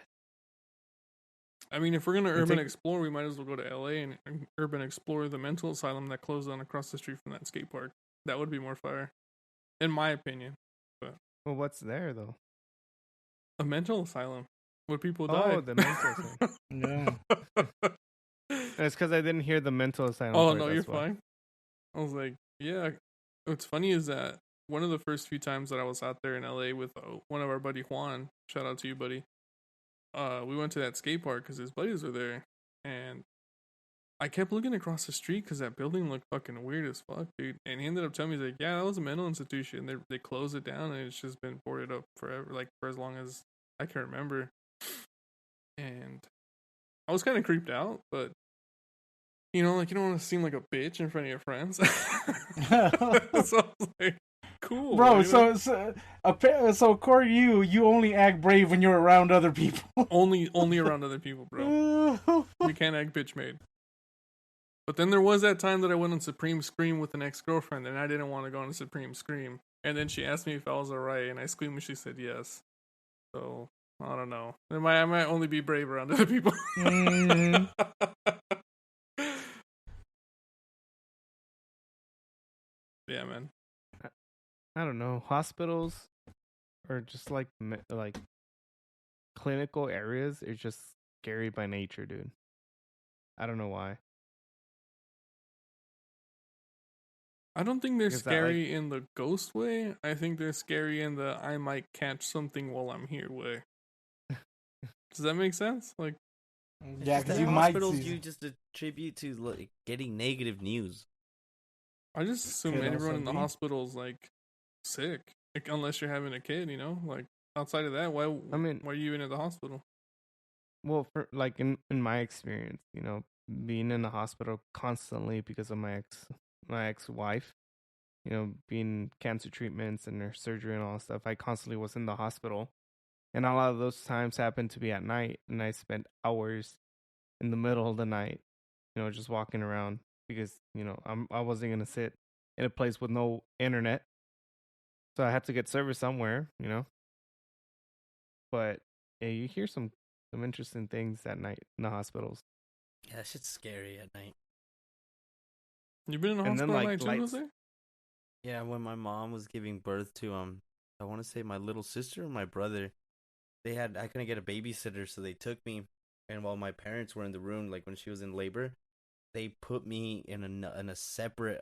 I mean, if we're gonna urban explore, we might as well go to LA and urban explore the mental asylum that closed down across the street from that skate park. That would be more fire, in my opinion. But well, what's there though? A mental asylum where people die. Oh, the mental asylum. Yeah. It's because I didn't hear the mental asylum. Oh no, you're fine. I was like, yeah. What's funny is that one of the first few times that I was out there in LA with one of our buddy Juan, shout out to you, buddy. We went to that skate park because his buddies were there, and I kept looking across the street because that building looked fucking weird as fuck, dude. And he ended up telling me, he's like, yeah, that was a mental institution. They closed it down, and it's just been boarded up forever, like for as long as I can remember. And I was kind of creeped out, but you know, like you don't want to seem like a bitch in front of your friends. So I was like, cool, bro. You know? So according to you only act brave when you're around other people. only around other people, bro. We can't act bitch made. But then there was that time that I went on Supreme Scream with an ex-girlfriend, and I didn't want to go on Supreme Scream. And then she asked me if I was alright, and I squeamishly said yes. So I don't know. I might only be brave around other people. Yeah, man. I don't know. Hospitals or just like clinical areas are just scary by nature, dude. I don't know why. I don't think they're scary in the ghost way. I think they're scary in the I might catch something while I'm here way. Does that make sense? Like, yeah, because you hospitals you just attribute to like getting negative news. I just assume everyone in the hospital is like sick, like, unless you're having a kid, you know. Like outside of that, why are you even at the hospital? Well, for like in my experience, you know, being in the hospital constantly because of my ex-wife, you know, being cancer treatments and her surgery and all that stuff, I constantly was in the hospital, and a lot of those times happened to be at night, and I spent hours in the middle of the night, you know, just walking around. Because, you know, I wasn't going to sit in a place with no internet. So I had to get service somewhere, you know. But yeah, you hear some interesting things at night in the hospitals. Yeah, that shit's scary at night. You've been in the hospital at night too, was there? Yeah, when my mom was giving birth to I want to say my little sister and my brother, I couldn't get a babysitter, so they took me, and while my parents were in the room, like when she was in labor, they put me in a separate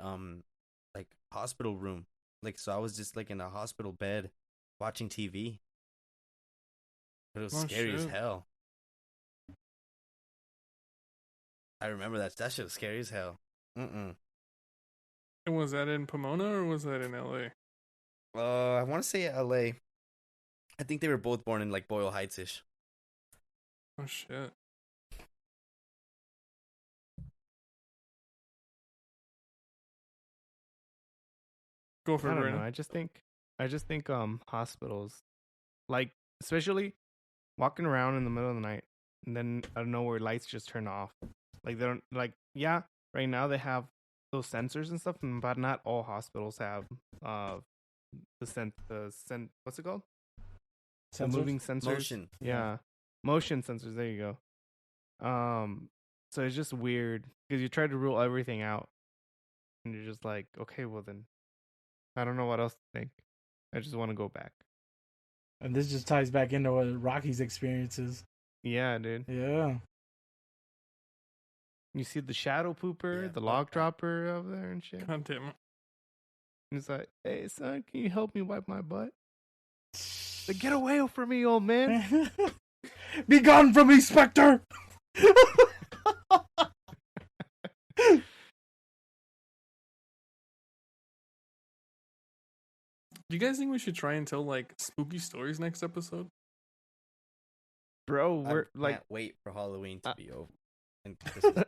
like hospital room. Like, so I was just like in a hospital bed watching TV. But it was scary as hell. I remember that shit was scary as hell. And was that in Pomona or was that in LA? I want to say LA. I think they were both born in like Boyle Heights ish. Oh shit. Go for I it, don't know. Brandon. I just think hospitals, like especially walking around in the middle of the night and then I don't know where lights just turn off. Like they don't like yeah, right now they have those sensors and stuff, but not all hospitals have what's it called? The Sensors? moving sensors. Motion. Yeah. Motion sensors, there you go. So it's just weird because you try to rule everything out and you're just like, okay, well then I don't know what else to think. I just want to go back. And this just ties back into what Rocky's experiences. Yeah, dude. Yeah. You see the shadow pooper, Yeah, the fuck log that. dropper over there and shit. God damn it. And it's like, hey son, can you help me wipe my butt? Like, get away from me, old man. Be gone from me, Spectre! Do you guys think we should try and tell like spooky stories next episode? Bro, I we're can't like wait for Halloween to Uh, be over. And Christmas.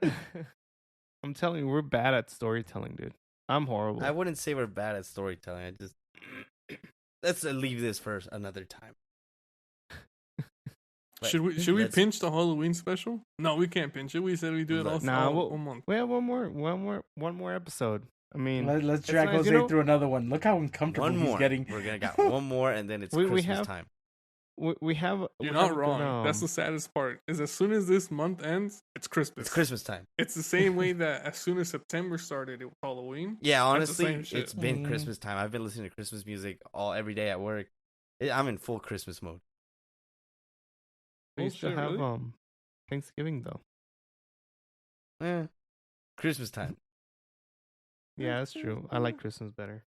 I'm telling you, we're bad at storytelling, dude. I'm horrible. I wouldn't say we're bad at storytelling. I just let's leave this for another time. But Should we let's- pinch the Halloween special? No, we can't pinch it. We said we do it all, Nah, all we'll- one month. We have one more episode. I mean, Let's it's drag nice, Jose you know, through another one. Look how uncomfortable One he's more. getting. We're gonna got one more, and then it's We Christmas have- time. we have. You're we not have a good, wrong. That's the saddest part. Is as soon as this month ends, it's Christmas. It's Christmas time. It's the same way that as soon as September started, it was Halloween. Yeah, That's the honestly, same shit. it's been Mhm. Christmas time. I've been listening to Christmas music every day at work. I'm in full Christmas mode. We Oh, still shit, have really? Thanksgiving though. Christmas time. Yeah, that's true. I like Christmas better.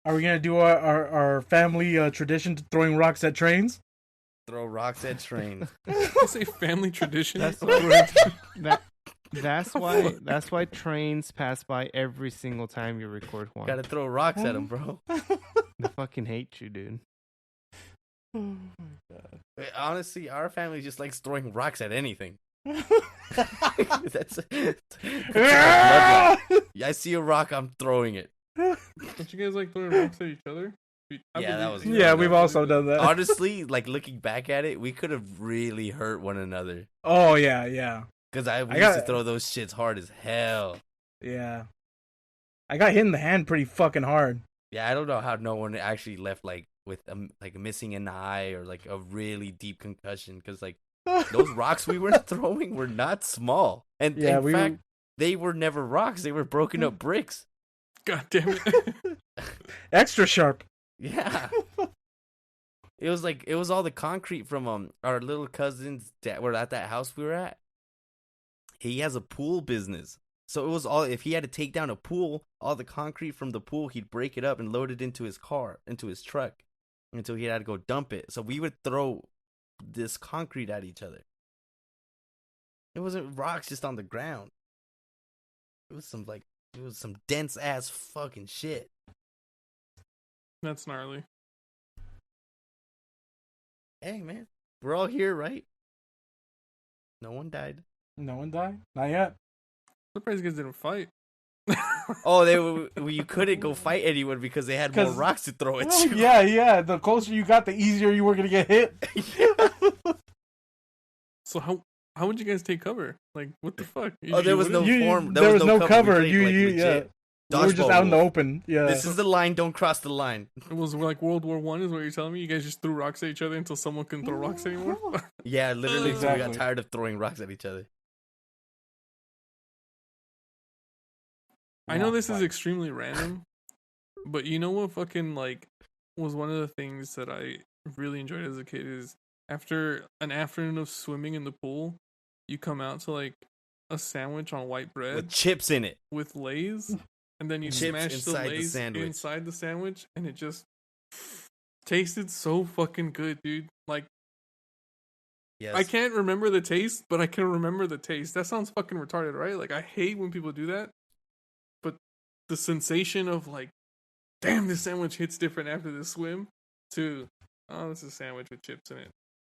Are we gonna do our family tradition to throwing rocks at trains? Throw rocks at trains. It's a family tradition. That's Word. That's why trains pass by every single time you record one. Gotta throw rocks at them, bro. They fucking hate you, dude. Honestly, our family just likes throwing rocks at anything. That's Ah! I see a rock, I'm throwing it. Don't you guys like throwing rocks at each other? I Yeah, that believe was- you. Yeah, Yeah, we've no. also done that. Honestly, like looking back at it, we could have really hurt one another. Oh yeah, yeah, Because we I used to got- throw those shits hard as hell. yeah. I got hit in the hand pretty fucking hard. Yeah, I don't know how no one actually left like with like missing an eye or like a really deep concussion. Because like those rocks we were throwing were not small, and Yeah, in fact, they were never rocks. They were broken up bricks. God damn it. Extra sharp. Yeah. It was all the concrete from our little cousins that were at that house we were at. He has a pool business. So it was all, if he had to take down a pool, all the concrete from the pool, he'd break it up and load it into his car, into his truck, until he had to go dump it. So we would throw this concrete at each other. It wasn't rocks just on the ground. It was some dense ass fucking shit. That's gnarly. Hey man, we're all here, right? No one died. No one died. Not yet. Surprised you guys didn't fight. Oh, you couldn't go fight anyone because they had more 'Cause- rocks to throw at Oh, you. yeah, yeah. The closer you got, the easier you were gonna get hit. So how would you guys take cover? Like, what the fuck? Oh, there was no wouldn't? form. There was no cover. We You, played, you, like, yeah. legit We were just dodgeball out in the rules. open. Yeah. This is the line. Don't cross the line. It was like World War One, is what you're telling me? You guys just threw rocks at each other until someone couldn't throw rocks anymore? Yeah, literally. So we got Exactly. tired of throwing rocks at each other. I know Not this is quite. extremely random, but you know what fucking like was one of the things that I really enjoyed as a kid is after an afternoon of swimming in the pool, you come out to like a sandwich on white bread With chips in it. with Lay's, and then you Chips smash the inside the Lay's sandwich. inside the sandwich, and it just tasted so fucking good, dude. Like Yes. I can't remember the taste, but I can remember the taste. That sounds fucking retarded, right? Like I hate when people do that, but the sensation of like, damn, this sandwich hits different after this swim. To oh, this is a sandwich with chips in it.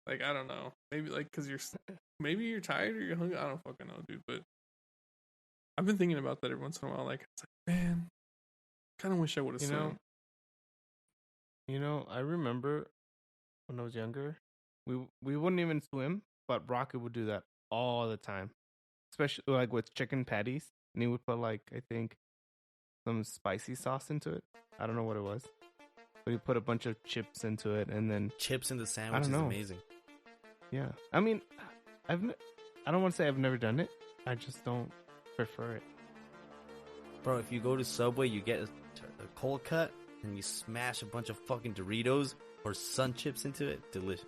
Like, I don't know. Maybe like because maybe you're tired or you're hungry. I don't fucking know, dude. But I've been thinking about that every once in a while. Like, it's like, man, kind of wish I would have swum. I remember when I was younger, we wouldn't even swim, but Rocket would do that all the time, especially like with chicken patties, and he would put like I think some spicy sauce into it. I don't know what it was, but he put a bunch of chips into it, and then Chips in the sandwich is know. amazing. yeah. I mean, I don't want to say I've never done it. I just don't prefer it. Bro, if you go to Subway, you get a cold cut, and you smash a bunch of fucking Doritos or Sun Chips into it. Delicious.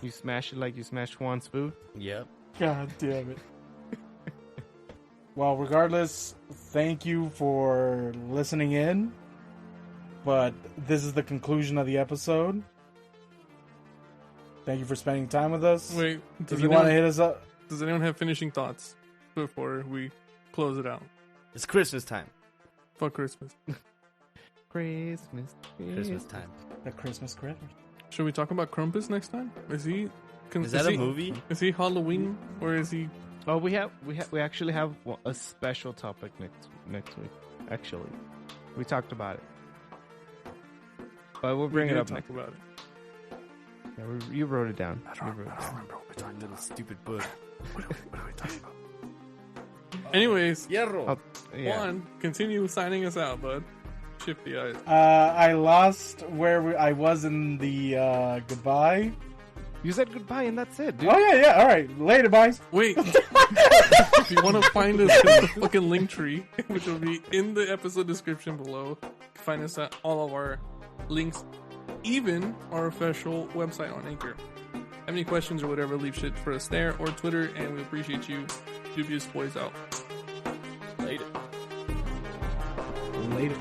You smash it like you smash Juan's food. Yep. God damn it. Well, regardless, thank you for listening in. But this is the conclusion of the episode. Thank you for spending time with us. Wait, if you want to hit us up, does anyone have finishing thoughts before we close it out? It's Christmas time. Fuck Christmas. Christmas time. the Christmas critters. Should we talk about Krampus next time? Is that a movie? Is he Halloween or is he? Oh, we actually have a special topic next week. Actually, we talked about it, but we'll bring it up next. About it. Yeah, you wrote it down. I don't remember what we talked Little about. stupid book. What are we talking about? Anyways, Hierro. Yeah. Juan, continue signing us out, bud. Shift the eyes. I lost where I was in the goodbye. You said goodbye and that's it, dude. Oh yeah. All right, later, boys. Wait, if you want to find us in the fucking link tree, which will be in the episode description below, find us at all of our links, even our official website on Anchor. Have any questions or whatever, leave shit for us there or Twitter, and we appreciate you. Dubious Boys out. Later. Later.